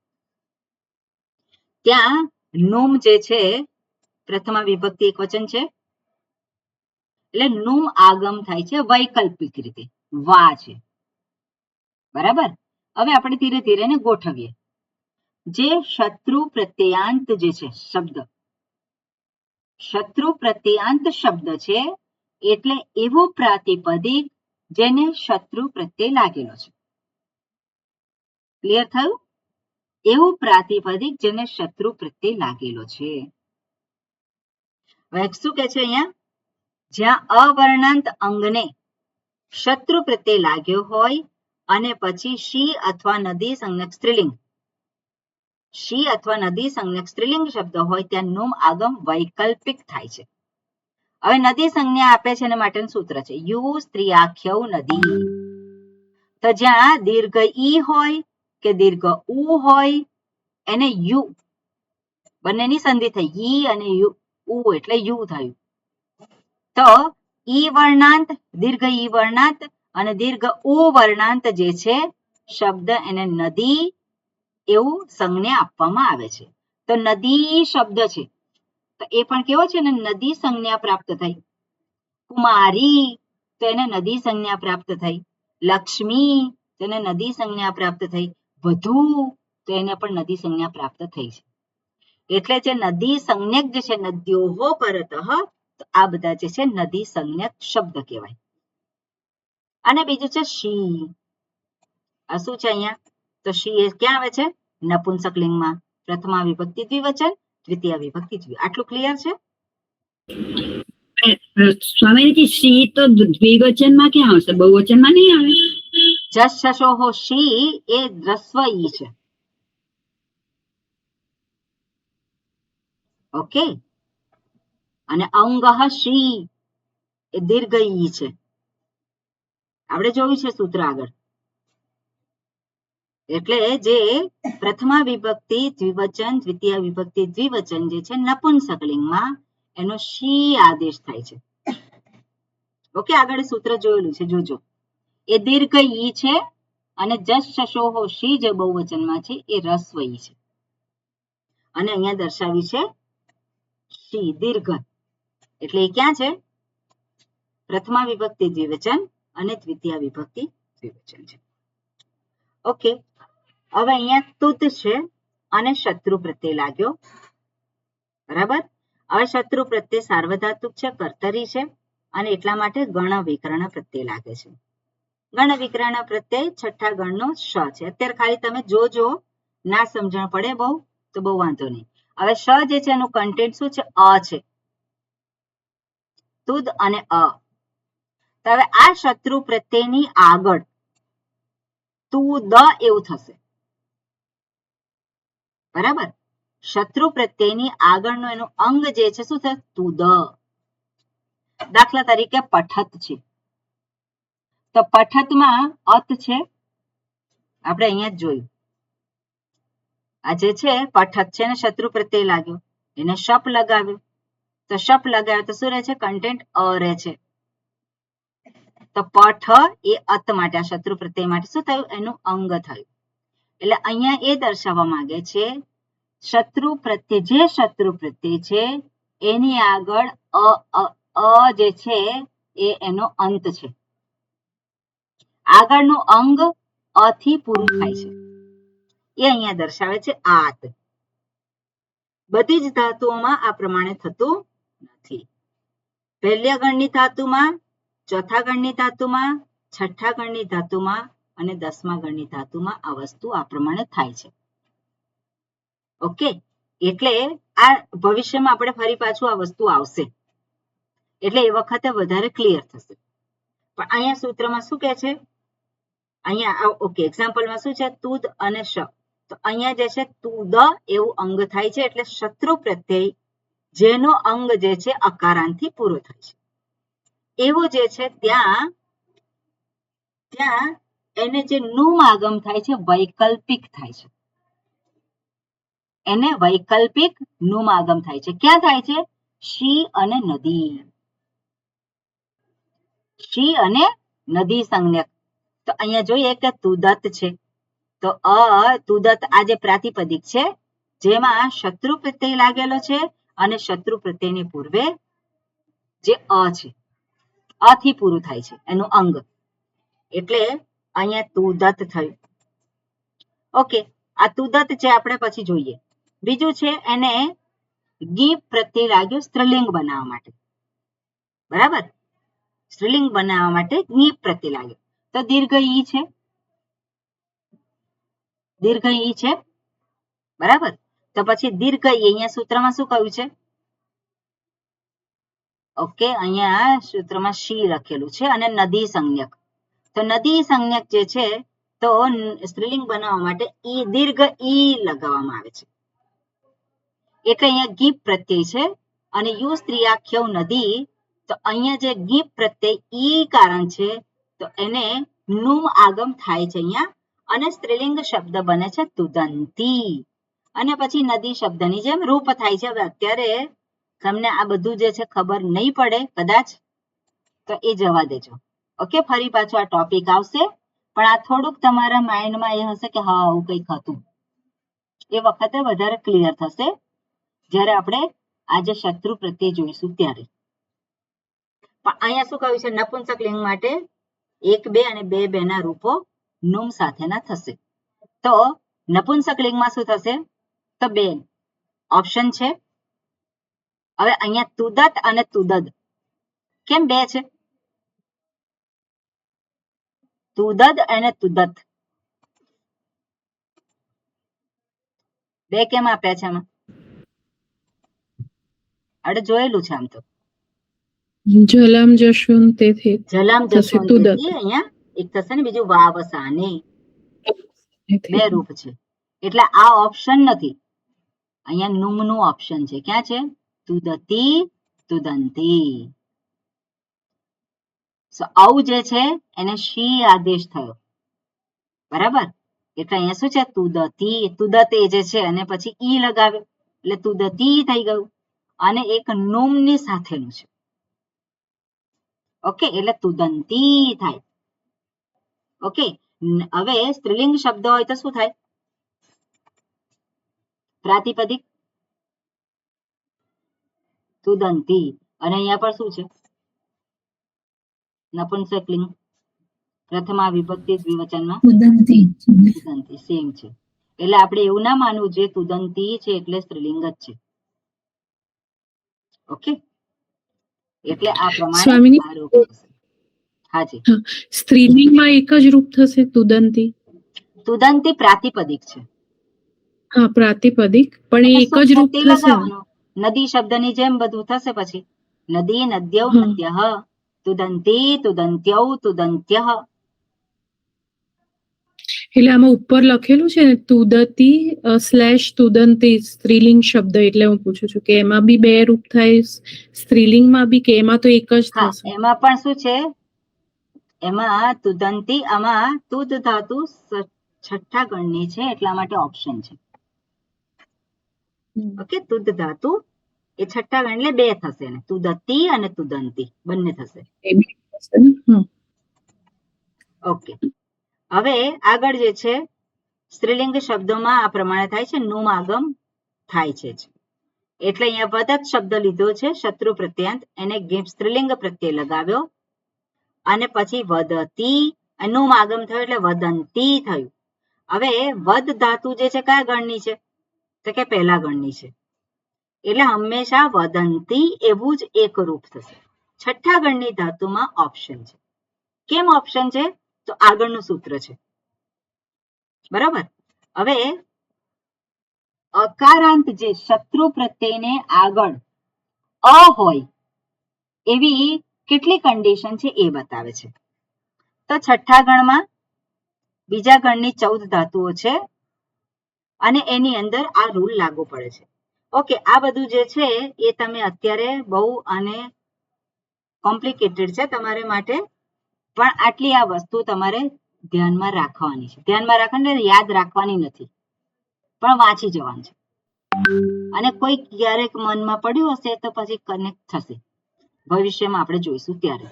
S2: ત્યાં નુમ જે છે પ્રથમા વિભક્તિ એક વચન છે એટલે નુમ આગમ થાય છે વૈકલ્પિક રીતે. વા છે. બરાબર. હવે આપણે ધીરે ધીરે એને ગોઠવીએ. જે શત્રુ પ્રત્યયાંત જે છે શબ્દ, શત્રુ પ્રત્યયાંત શબ્દ છે એટલે એવો પ્રાતિપદિક જેને શત્રુ પ્રત્યય લાગેલો છે. ક્લિયર થયું? એવું પ્રાતિપદિક જેને શત્રુ પ્રત્યય લાગેલો છે. હવે શું કે છે અહીંયા? જ્યાં અવર્ણાંત અંગને શત્રુ પ્રત્યય લાગ્યો હોય અને પછી શી અથવા નદી સંજ્ઞક સ્ત્રીલિંગ, શી અથવા નદી સંજ્ઞક સ્ત્રીલિંગ શબ્દ હોય ત્યાં નુમ આગમ વૈકલ્પિક થાય છે. હવે નદી સંજ્ઞા આપે છે એના માટેનું સૂત્ર છે યુ સ્ત્રીયાખ્યવ નદી. તો જ્યાં દીર્ઘ ઈ હોય કે દીર્ઘ ઉ હોય એને યુ, બંનેની સંધિ થઈ, ઈ અને યુ, ઉ એટલે યુ થયું. તો ઈ વર્ણાંત, દીર્ઘ ઈ વર્ણાંત અને દીર્ઘ ઉ વર્ણાંત જે છે શબ્દ એને નદી એવું સંજ્ઞા આપવામાં આવે છે. તો નદી શબ્દ છે તો એ પણ કેવો છે ને નદી સંજ્ઞા પ્રાપ્ત થઈ. કુમારી તો એને નદી સંજ્ઞા પ્રાપ્ત થઈ. લક્ષ્મી તો એને નદી સંજ્ઞા પ્રાપ્ત થઈ. વધુ તો એને પણ નદી સંજ્ઞા પ્રાપ્ત થઈ છે. એટલે જે નદી સંજ્ઞક જે છે નદ્યોહો પરતઃ, તો આ બધા જે છે નદી સંજ્ઞક શબ્દ કહેવાય. અને બીજું છે શી. આ શું છે અહીંયા? તો શી એ ક્યાં આવે છે? નપુંસક લિંગમાં. પ્રથમા વિભક્તિ દ્વિવચન, દ્વિતીય વિભક્તિ દ્વિવચન. આટલું ક્લિયર છે?
S6: સ્વામીજી, શી તો દ્વિવચનમાં ક્યાં આવશે? બહુવચનમાં નહીં આવે?
S2: જસ શશોહો શી એ દ્રસ્વ ઈ છે. ઓકે. અને અંગહ શી એ દીર્ઘ ઈ છે. આપણે જોયું છે સૂત્ર આગળ. એટલે જે પ્રથમા વિભક્તિ દ્વિવચન, દ્વિતીય વિભક્તિ દ્વિવચન જે છે નપુંસક લિંગમાં એનો શી આદેશ થાય છે. ઓકે, આગળ સૂત્ર જોયેલું છે, જોજો. એ દીર્ઘ ઈ છે અને જશ શશોહો શી જે બહુવચનમાં છે એ રસ્વ ઈ છે અને અહીંયા દર્શાવ્યું છે શી દીર્ઘ એટલે એ ક્યાં છે પ્રથમા વિભક્તિ દ્વિવચન અને દ્વિતીય વિભક્તિ દ્વિવચન છે ઓકે હવે અહીંયા તુત છે અને શત્રુ પ્રત્યય લાગ્યો બરાબર હવે શત્રુ પ્રત્યય સાર્વધાતુક છે કર્તરી છે અને એટલા માટે ગણ વિકર્ણ પ્રત્યય લાગે છે ગણ વિકર્ણ પ્રત્યય છઠ્ઠા ગણનો શ છે અત્યારે ખાલી તમે જોજો ના સમજણ પડે બહુ તો બહુ વાંધો નહીં હવે શ જે છે એનું કન્ટેન્ટ શું છે અ છે તુદ અને અ તો હવે આ શત્રુ પ્રત્યયની આગળ તુદ એવું થશે બરાબર શત્રુ પ્રત્યયની આગળનું એનું અંગ જે છે શું થશે તુદ દાખલા તરીકે પઠત છે તો પઠતમાં અત છે આપણે અહીંયા જ જોયું આ જે છે પઠત છે ને શત્રુ પ્રત્યય લાગ્યો એને શપ લગાવ્યો તો શપ લગાવ્યો તો શું રહે છે કન્ટેન્ટ અ રહે છે તો પઠ એ અત માટે આ શત્રુ પ્રત્યય માટે શું થયું એનું અંગ થયું એટલે અહીંયા એ દર્શાવવા માંગે છે શત્રુ પ્રત્યય જે શત્રુ પ્રત્યય છે એની આગળ અ જે છે એ એનો અંત છે આગળનું અંગ અ થી પૂરું થાય છે એ અહીંયા દર્શાવે છે આત બધી જ ધાતુઓમાં આ પ્રમાણે થતું નથી પહેલા ગણની ધાતુમાં ચોથા ગણની ધાતુમાં છઠ્ઠા ગણની ધાતુમાં અને 10મા ગણની ધાતુમાં આ વસ્તુ આ પ્રમાણે થાય છે ઓકે એટલે આ ભવિષ્યમાં આપણે ફરી પાછું આ વસ્તુ આવશે એટલે એ વખતે વધારે ક્લિયર થશે પણ અહીંયા સૂત્રમાં શું કહે છે અહીંયા ઓકે એક્ઝામ્પલમાં શું છે તુદ અને શ તો અહીંયા જે છે તુદ એવું અંગ થાય છે એટલે શત્રુ પ્રત્યય જેનો અંગ જે છે અકારાંતથી પૂરો થાય છે એવું જે છે ત્યાં એને જે નું આગમ થાય છે વૈકલ્પિક થાય છે એને વૈકલ્પિક નું આગમ થાય છે ક્યાં થાય છે શી અને નદી શી અને નદી સંજ્ઞક તો અહીંયા જોઈએ કે તુદત છે તો તુદત આ જે પ્રાતિપદિક છે જેમાં શત્રુ પ્રત્યય લાગેલો છે અને શત્રુ પ્રત્યયની પૂર્વે જે અ છે અ થી પૂરું થાય છે એનું અંગ એટલે અહીંયા તુદત થયું ઓકે આ તુદત છે આપણે પછી જોઈએ બીજું છે એને ગી પ્રત્યય લાગ્યો સ્ત્રીલિંગ બનાવવા માટે બરાબર સ્ત્રીલિંગ બનાવવા માટે ગી પ્રત્યય લાગ્યો તો દીર્ઘ ઈ છે બરાબર તો પછી દીર્ઘ ઈ અહીંયા સૂત્રમાં શું કહ્યું છે ઓકે અહીંયા સૂત્રમાં શી લખેલું છે અને નદી સંજ્ઞક તો નદી સંજ્ઞક જે છે તો સ્ત્રીલિંગ બનાવવા માટે ઈ દીર્ઘ ઈ લગાવવામાં આવે છે એટલે અહીંયા ગીપ પ્રત્યય છે અને યુ સ્ત્રીયાખ્યવ નદી તો અહીંયા જે ગીપ પ્રત્યય ઈ કારણ છે તો એને નું આગમ થાય છે અહીંયા અને સ્ત્રીલિંગ શબ્દ બને છે તુદંતી અને પછી નદી શબ્દની જેમ રૂપ થાય છે હવે અત્યારે તમને આ બધું જે છે ખબર નહીં પડે કદાચ તો એ જવા દેજો ઓકે ફરી પાછું આ ટોપિક આવશે પણ આ થોડુંક તમારા માઇન્ડમાં એ હશે કે હા આવું કંઈક હતું એ વખતે વધારે ક્લિયર થશે જ્યારે આપણે આજે શત્રુ પ્રત્યય જોઈશું ત્યારે પણ અહીંયા શું કહ્યું છે નપુંસક લિંગ માટે 1 2 અને 2 2 ના રૂપો નુમ સાથેના થશે તો નપુંસક લિંગમાં શું થશે તો 2 ઓપ્શન છે હવે અહીંયા તુદત અને તુદદ કેમ 2 છે તુદદ અને તુદત 2 કેમ આપ્યા છે આમાં આપણે જોયેલું છે આમ તો
S3: જલમ જશવંતેથી
S2: જલમ
S3: થશે તુદત.
S2: જસવંતી અહીંયા એક થશે ને બીજું વાવસાને 2 રૂપ છે એટલે આ ઓપ્શન નથી અહીંયા નુમ નું ઓપ્શન છે ક્યાં છે તુદતી તુદંતી સો આવું જે છે એને શી આદેશ થયો બરાબર એટલે અહીંયા શું છે તુદતી તુદતે જે છે અને પછી ઈ લગાવ્યો એટલે તુદતી થઈ ગયું અને એક નુમ ની સાથેનું છે ઓકે એટલે તુદંતી થાય ઓકે, હવે સ્ત્રીલિંગ શબ્દ હોય તો શું થાય? પ્રાતિપદિક તુદંતી. અને અહીંયા પર શું છે? નપુંસકલિંગ પ્રથમા વિભક્તિ દ્વિવચનમાં
S4: ઉદંતી.
S2: તુદંતી સેમ છે. એટલે આપણે એવું ના માનવું જોઈએ તુદંતી છે એટલે સ્ત્રીલિંગ જ છે. ઓકે, એટલે આ પ્રમાણે
S3: સ્વામિની
S2: આ રૂપ થશે. હાજી,
S3: સ્ત્રીલિંગમાં એક જ રૂપ થશે તુદંતી.
S2: તુદંતી પ્રાતિપદિક છે.
S3: હા પ્રાતિપદિક, પણ એ એક
S2: એટલે
S3: જ રૂપ
S2: પ્રત્યય
S3: થશે ને?
S2: લગાવવાનો. નદી શબ્દની જેમ બધું થશે પછી. નદી, નદ્યૌ,
S3: હા.
S2: નદ્યઃ, તુદંતી, તુદંત્યૌ, તુદંત્યઃ.
S3: એટલે આમાં ઉપર લખેલું છે ને તુદતી / તુદંતી સ્ત્રીલિંગ શબ્દ, એટલે હું પૂછું છું કે એમાં બી બે રૂપ થાય સ્ત્રીલિંગમાં બી, કે એમાં તો એક જ
S2: હા,
S3: થશે?
S2: એમાં પણ શું છે? એમાં તુદંતી, આમાં તુદ ધાતુ છઠ્ઠા ગણની છે એટલા માટે ઓપ્શન છે. ઓકે, તુદ ધાતુ એ છઠ્ઠા ગણ એટલે બે થશે ને, તુદતી અને તુદંતી બંને થશે.
S3: એ બી થશે ને? હા.
S2: ઓકે, હવે આગળ જે છે સ્ત્રીલિંગ શબ્દોમાં આ પ્રમાણે થાય છે, નુમ આગમ થાય છે જ. એટલે અહીંયા વદત શબ્દ લીધો છે શત્રુ પ્રત્યાંત, એને સ્ત્રીલિંગ પ્રત્યય લગાવ્યો અને પછી વદતી, નુમ આગમ થયો એટલે વદંતી થયું. હવે વદ ધાતુ જે છે કયા ગણની છે? તો કે પહેલા ગણની છે. એટલે હંમેશા વદંતી એવું જ એક રૂપ થશે. છઠ્ઠા ગણની ધાતુમાં ઓપ્શન છે. કેમ ઓપ્શન છે? તો આગળનું સૂત્ર છે. બરાબર. હવે અકારાંત જે શત્રુ પ્રત્યયને આગળ અ હોય એવી કેટલી કન્ડિશન છે એ બતાવે છે. તો છઠ્ઠા ગણમાં બીજા ગણની 14 ધાતુઓ છે અને એની અંદર આ રૂલ લાગુ પડે છે. ઓકે, આ બધું જે છે એ તમે અત્યારે બહુ અને કોમ્પ્લિકેટેડ છે તમારે માટે, પણ આટલી આ વસ્તુ તમારે ધ્યાનમાં રાખવાની છે. ધ્યાનમાં રાખવાની, યાદ રાખવાની નથી, પણ વાંચી જવાનું છે. અને કોઈ ક્યારેક મનમાં પડ્યું હશે તો પછી કનેક્ટ થશે, ભવિષ્યમાં આપણે જોઈશું ત્યારે.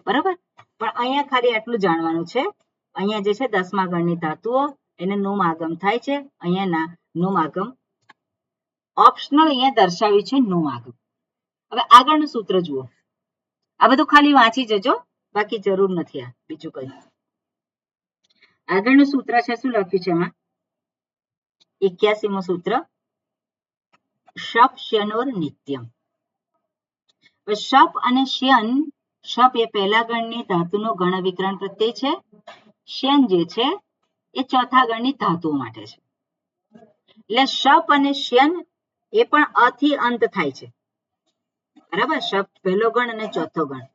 S2: બરાબર. પણ અહીંયા ખાલી આટલું જાણવાનું છે. અહીંયા જે છે 10મા ગણની ધાતુઓ એને નુમ આગમ થાય છે. અહીંયા નુમ આગમ ઓપ્શનલ અહીંયા દર્શાવ્યું છે, નુમ આગમ. હવે આગળનું સૂત્ર જુઓ. આ બધું ખાલી વાંચી જજો, બાકી જરૂર નથી આ બીજું કઈ. આગળનું સૂત્ર છે, શું લખ્યું છે એમાં? 81મું સૂત્ર, શપ શ્યનોર નિત્યમ. શપ અને શ્યન, શપ એ પહેલા ગણની ધાતુનો ગણ વિકરણ પ્રત્યય છે. શ્યન જે છે એ ચોથા ગણની ધાતુઓ માટે છે. એટલે શપ અને શ્યન એ પણ અ થી અંત થાય છે. બરાબર. શપ પહેલો ગણ અને ચોથો ગણ.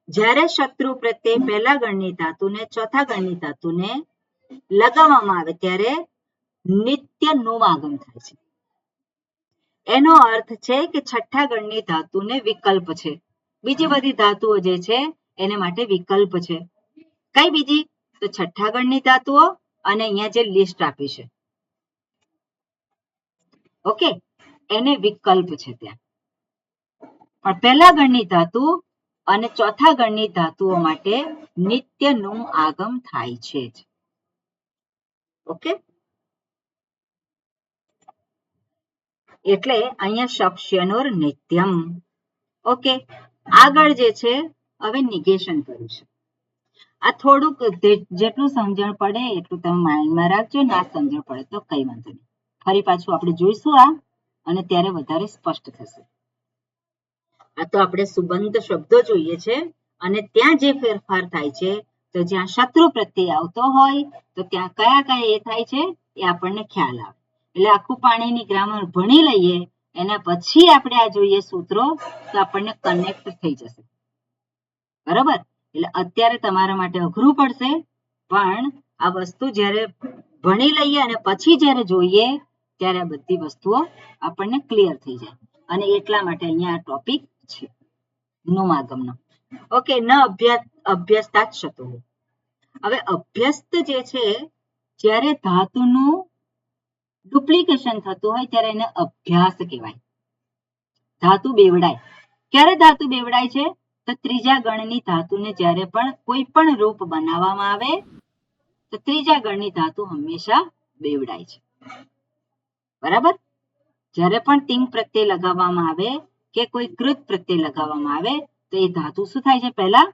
S2: જ્યારે શત્રુ પ્રત્યય પહેલા ગણની ધાતુને ચોથા ગણની ધાતુને લગાવવામાં આવે ત્યારે નિત્ય નુમ આગમ થાય છે. એનો અર્થ છે કે છઠ્ઠા ગણની ધાતુને વિકલ્પ છે. બીજી બધી ધાતુઓ જે છે એને માટે વિકલ્પ છે. કઈ બીજી? તો છઠ્ઠા ગણની ધાતુઓ અને અહીંયા જે લિસ્ટ આપી છે, ઓકે, એને વિકલ્પ છે ત્યાં. પણ પહેલા ગણની ધાતુ અને ચોથા ગણની ધાતુઓ માટે નિત્ય નુમ આગમ થાય છે જ. ઓકે, એટલે અહીંયા શપ્ષ્યનોર નિત્યમ. ઓકે, આગળ જે છે હવે નિગેશન કર્યું છે. આ થોડુંક જેટલું સમજણ પડે એટલું તમે માઇન્ડમાં રાખજો, ના સમજણ પડે તો કઈ વાંધો નહીં. ફરી પાછું આપણે જોઈશું આ, અને ત્યારે વધારે સ્પષ્ટ થશે. આ તો આપણે સુબંધ શબ્દો જોઈએ છે, અને ત્યાં જે ફેરફાર થાય છે, તો જ્યાં શત્રુ પ્રત્યય આવતો હોય તો ત્યાં કયા કયા એ થાય છે એ આપણને ખ્યાલ આવે. એટલે આખું પાણીની ગ્રામર ભણી લઈએ, એના પછી આપણે આ જોઈએ સૂત્રો, તો આપણને કનેક્ટ થઈ જશે. બરાબર. એટલે અત્યારે તમારા માટે અઘરું પડશે, પણ આ વસ્તુ જ્યારે ભણી લઈએ અને પછી જ્યારે જોઈએ ત્યારે આ બધી વસ્તુઓ આપણને ક્લિયર થઈ જાય. અને એટલા માટે અહીંયા આ ટોપિક છે નુમ આગમનો. ઓકે, ન અભ્યસ્તાત શતુ. હવે અભ્યસ્ત જે છે, જ્યારે ધાતુનું ડુપ્લિકેશન થતું હોય ત્યારે એને અભ્યાસ કહેવાય. ધાતુ બેવડાય. ક્યારે ધાતુ બેવડાય છે? તો ત્રીજા ગણની ધાતુને જ્યારે પણ કોઈ પણ રૂપ બનાવવામાં આવે તો ત્રીજા ગણની ધાતુ હંમેશા બેવડાય છે. બરાબર? જ્યારે પણ તિંગ પ્રત્યય લગાવવામાં આવે કે કોઈ કૃત પ્રત્યય લગાવવામાં આવે તો એ ધાતુ શું થાય છે? પહેલા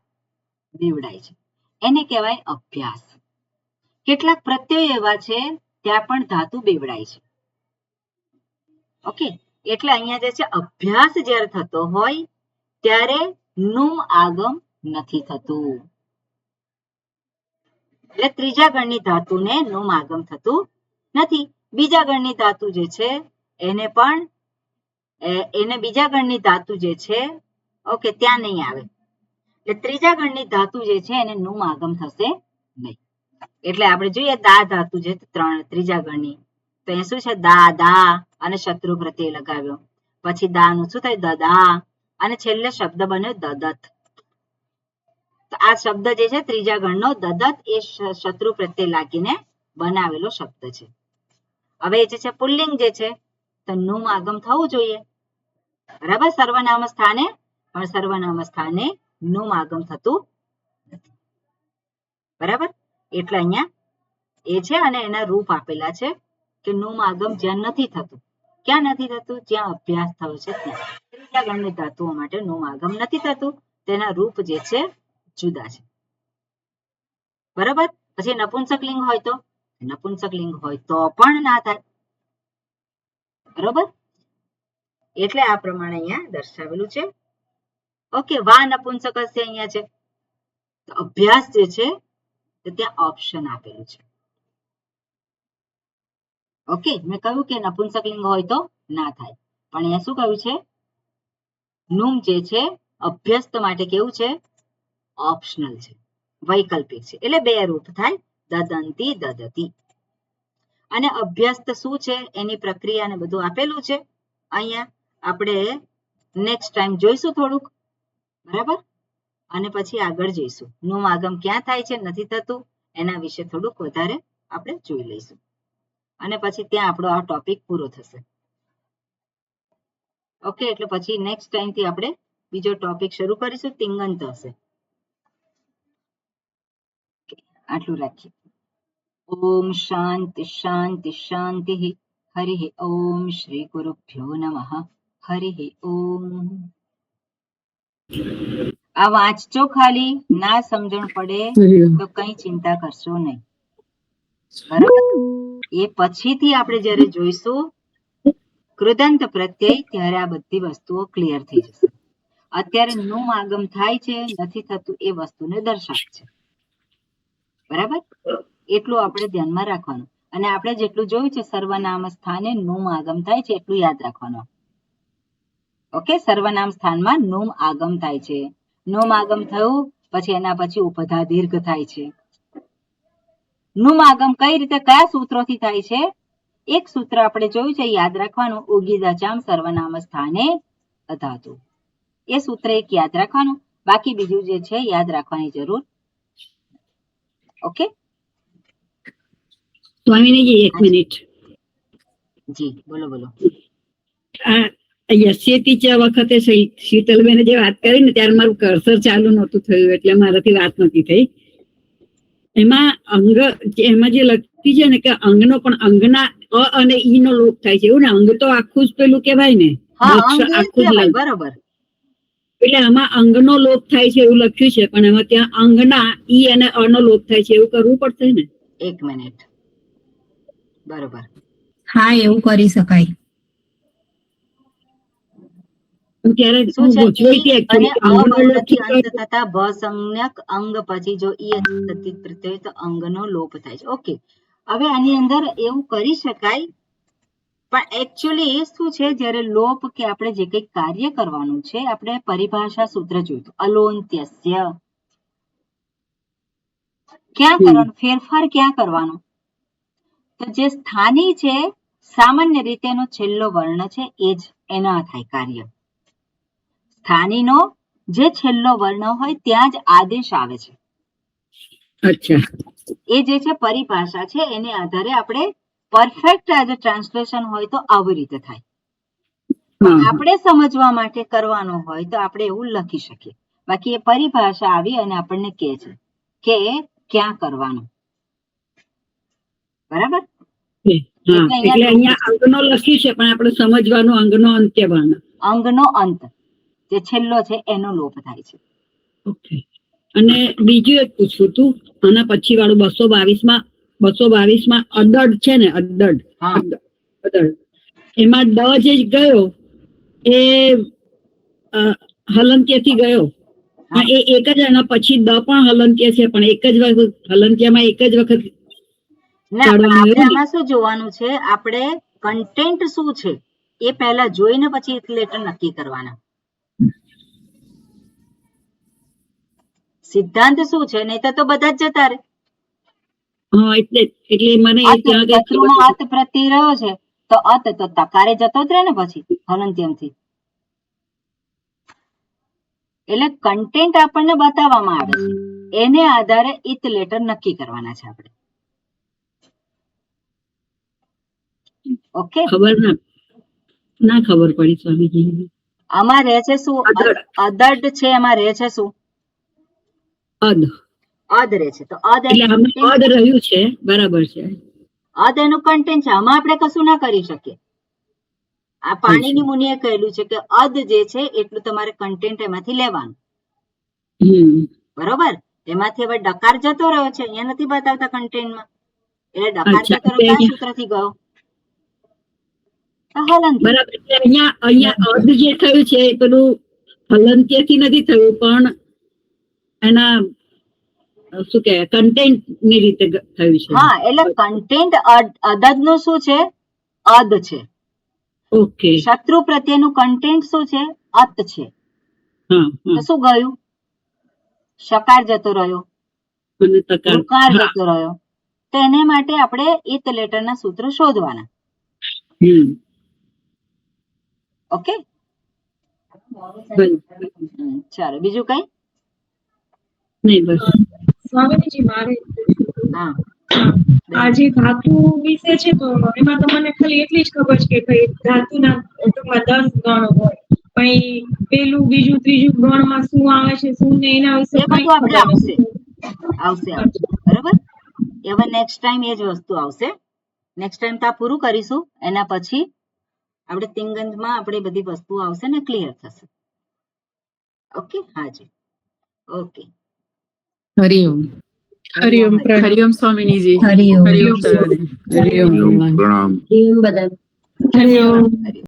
S2: બેવડાય છે. એને કહેવાય અભ્યાસ. કેટલાક પ્રત્યયો એવા છે ત્યાં પણ ધાતુ બેવડાય છે. ઓકે, એટલે અહીંયા જે છે અભ્યાસ જ્યારે થતો હોય ત્યારે નુમ આગમ નથી થતું. એટલે ત્રીજા ગણની ધાતુને નુમ આગમ થતું નથી. બીજા ગણની ધાતુ જે છે એને બીજા ગણની ધાતુ જે છે ઓકે ત્યાં નહીં આવે. એટલે ત્રીજા ગણની ધાતુ જે છે એને નુમ આગમ થશે નહીં. એટલે આપણે જોઈએ દા ધાતુ છે ત્રીજા ગણની, તો એ શું છે? દા દા અને શત્રુ પ્રત્યય લગાવ્યો, પછી દા નું શું થાય? દદા, અને છેલ્લે શબ્દ બન્યો દદત. તો આ શબ્દ જે છે ત્રીજા ગણનો દદત એ શત્રુ પ્રત્યય લાગીને બનાવેલો શબ્દ છે. હવે જે છે પુલ્લિંગ જે છે તો નુમ આગમ થવું જોઈએ. બરાબર? સર્વનામ સ્થાને, પણ સર્વનામ સ્થાને નુમ આગમ થતું નથી. બરાબર? એટલે અહીંયા એ છે અને એના રૂપ આપેલા છે કે નુમ આગમ જ્યાં નથી થતું. ક્યાં નથી થતું? જ્યાં અભ્યાસ થયો છે ત્યાં. ત્રીજા ગણની ધાતુઓ માટે નુમ આગમ નથી થતું, તેના રૂપ જે છે જુદા છે. બરાબર? પછી નપુંસકલિંગ હોય તો પણ ના થાય. બરોબર? એટલે આ પ્રમાણે અહીંયા દર્શાવેલું છે. ઓકે, વા નપુંસક અહીંયા છે તો અભ્યાસ જે છે તો ત્યાં ઓપ્શન આપેલું છે. ઓકે, મેં કહ્યું કે નપુંસકલિંગ હોય તો ના થાય, પણ અહીંયા શું કહ્યું છે? નુમ જે છે અભ્યસ્ત માટે કેવું છે? ઓપ્શનલ છે, વૈકલ્પિક છે. એટલે બે રૂપ થાય, દદંતી, દદતી. અને અભ્યસ્ત શું છે એની પ્રક્રિયાને બધું આપેલું છે અહીંયા. આપણે નેક્સ્ટ ટાઈમ જોઈશું થોડુંક. બરાબર? અને પછી આગળ જઈશું. નુમ આગમ ક્યાં થાય છે, નથી થતું, એના વિશે થોડુંક વધારે આપણે જોઈ લઈશું. અને પછી ત્યાં આપણો આ ટોપિક પૂરો થશે. ઓકે, એટલે પછી નેક્સ્ટ ટાઈમથી આપણે બીજો ટોપિક શરૂ કરીશું, તિંગંત હશે. આટલું રાખીએ. ઓમ શાંતિ શાંતિ શાંતિ. હરિ ઓમ શ્રી ગુરુભ્યો નમઃ. હરિ ઓમ. આ વાંચજો, ખાલી ના સમજણ પડે તો કઈ ચિંતા કરશો નહીં. બરાબર? એ પછીથી આપણે જ્યારે જોઈશું કૃદંત પ્રત્યય ત્યારે આ બધી વસ્તુઓ ક્લિયર થઈ જશે. અત્યારે નુમ આગમ થાય છે, નથી થતું, એ વસ્તુને દર્શાવે છે. બરાબર? એટલું આપણે ધ્યાનમાં રાખવાનું. અને આપણે જેટલું જોયું છે સર્વનામ સ્થાને નુમ આગમ થાય છે એટલું યાદ રાખવાનું. ઓકે, સર્વનામ સ્થાનમાં નુમ આગમ થાય છે. નુમ આગમ થયું પછી એના પછી ઉપધા દીર્ઘ થાય છે. નુમ આગમ કઈ રીતે કયા સૂત્રોથી થાય છે? એક સૂત્ર આપણે જોયું છે, યાદ રાખવાનું. ઉગીદાચામ સર્વનામ સ્થાને અધાતુ. એ સૂત્ર એક યાદ રાખવાનું, બાકી બીજું જે છે યાદ રાખવાની જરૂર. ઓકે,
S6: સ્વામીજી એક મિનિટ.
S2: જી બોલો બોલો.
S6: આ યસ્યેતી ચ વખતે શીતલબેને જે વાત કરી ને ત્યારે મારું કર્સર ચાલુ નહોતું થયું એટલે મારાથી વાત નથી થઈ. એમાં એમાં જે લખતી છે ને કે અંગનો પણ અંગના અ અને ઈ નો લોપ થાય છે એવું ને. અંગ તો આખું જ પેલું કેવાય ને, આખું જ
S2: બરોબર.
S6: એટલે આમાં અંગનો લોપ થાય છે એવું લખ્યું છે, પણ એમાં ત્યાં અંગના ઈ અને અ નો લોપ થાય છે એવું કરવું પડશે ને?
S2: એક મિનિટ. બરોબર.
S4: હા, એવું કરી શકાય.
S6: ત્યારે
S2: શું છે? અને
S6: અંગનો લોપ
S2: અવર્ણથી અંત થતા ભસંજ્ઞક અંગ પછી જો ઈ પ્રત્યય હોય તો અંગનો લોપ થાય છે. ઓકે, હવે આની અંદર એવું કરી શકાય, પણ એકચ્યુઅલી શું છે, જ્યારે લોપ કે આપણે જે કંઈક કાર્ય કરવાનું છે, આપણે પરિભાષા સૂત્ર જોયું અલોન્ત્યસ્ય. ક્યાં કરવાનું ફેરફાર, ક્યાં કરવાનો? તો જે સ્થાની છે સામાન્ય રીતે એનો છેલ્લો વર્ણ છે એ જ એના થાય કાર્ય. સ્થાનીનો જે છેલ્લો વર્ણ હોય ત્યાં જ આદેશ આવે છે.
S6: અચ્છા,
S2: એ જે છે પરિભાષા છે, એને આધારે આપણે પરફેક્ટ આજે ટ્રાન્સલેશન હોય તો આવી રીતે થાય. આપણે સમજવા માટે કરવાનો હોય તો આપણે એવું લખી શકીએ. બાકી એ પરિભાષા આવી અને આપણને કહે છે કે ક્યાં કરવાનું. બરાબર?
S6: હા, એટલે અહીંયા અંગનો લખ્યું છે પણ આપણે સમજવાનું અંગનો અંત્યવર્ણ.
S2: અંગનો અંત જે છેલ્લો છે એનો લોપ થાય છે.
S6: ઓકે. અને બીજું એક પૂછવું હતું, આના પછી વાળું 222 માં અદડ છે ને, અદડ.
S2: હા.
S6: અદડ એમાં ડ જે ગયો એ હલંત્યથી ગયો.
S2: હા.
S6: એ એક જ, એના પછી દ પણ હલંત્ય છે પણ એક જ વખત હલંત્યમાં એક જ વખત
S2: ના, પણ
S6: કાઢવાનું
S2: આપણે
S6: એવું ને?
S2: આમાં શું જોવાનું છે, આપણે કન્ટેન્ટ શું છે એ પહેલા જોઈને પછી લેટર નક્કી કરવાના. સિદ્ધાંત શું છે, નહીં તો બધા જ જતા રહે.
S6: હા, એટલે મને એ ત્યાં કઈ ખબર
S2: શત્રુમાં
S6: નથી.
S2: અત પ્રત્યય રહ્યો છે તો અત તો તકારે જતો જ રહે ને પછી હલંત્યમથી. એટલે કન્ટેન્ટ આપણને બતાવવામાં આવે છે, એને આધારે ઇત લેટર નક્કી કરવાના છે આપણે. ઓકે,
S6: ખબર ના ખબર પડી સ્વામીજી.
S2: આમાં રહે છે શું?
S6: અદડ.
S2: અદડ છે, એમાં રહે છે શું?
S6: અદ.
S2: અદ રહે છે તો અદ
S6: એટલે આમાં અદ રહ્યું છે, બરાબર છે.
S2: અદ એનું કન્ટેન્ટ છે, આમાં આપણે કશું ના કરી શકીએ. આ પાણીની મુનિએ કહેલું છે કે અદ જે છે એટલું તમારે કન્ટેન્ટ એમાંથી લેવાનું. બરોબર? એમાંથી હવે ડકાર જતો રહ્યો છે, અહીંયા નથી બતાવતા કન્ટેન્ટમાં. એટલે ડકાર જતો રહ્યો કયા સૂત્રથી ગયો? હલંત્ય.
S6: બરાબર. એટલે અહીંયા અદ જે થયું છે એ પેલું હલંત્યથી નથી થયું પણ એના શું કે કન્ટેન્ટ ની રીતે થયું છે.
S2: હા, એટલે કન્ટેન્ટ અદદ નું શું છે? અદ છે.
S6: ઓકે.
S2: શત્રુ પ્રત્યેનું કન્ટેન્ટ શું છે? અત છે.
S6: હા,
S2: તો શું ગયું? શકાર જતો રહ્યો,
S6: અને તકાર.
S2: ઋકાર જતો રહ્યો. તો એને માટે આપણે ઇત લેટરના સૂત્ર શોધવાના. ઓકે, ચાલો બીજું કઈ?
S6: નહીં, બસ.
S7: સ્વામીજી, મારે
S2: હા,
S7: આ જે ધાતુ વિશે છે તો એમાં તો મને ખાલી એટલી જ ખબર છે કે ભાઈ ધાતુના ટૂંકમાં 10 ગણ હોય, પણ પેલું બીજું ત્રીજું ગણમાં શું આવે છે શું નહીં એના વિશે
S2: એ
S7: કઈ
S2: બધું આપણે
S7: ખબર
S2: આવશે
S7: નથી.
S2: આવશે બરોબર. હવે નેક્સ્ટ ટાઈમ એ જ વસ્તુ આવશે. નેક્સ્ટ ટાઈમ તો આ પૂરું કરીશું, એના પછી આપણે તિંગંજમાં આપણે બધી વસ્તુ આવશે ને ક્લિયર થશે. ઓકે, હાજી, ઓકે.
S1: હરિઓમ.
S3: હરિઓમ.
S1: હરિઓમ સ્વામિનીજી.
S4: હરિઓમ.
S1: હરિઓમ.
S5: પ્રણામ.
S1: હરિઓમ.
S5: બધા
S3: હરિઓમ.
S2: હરિઓમ.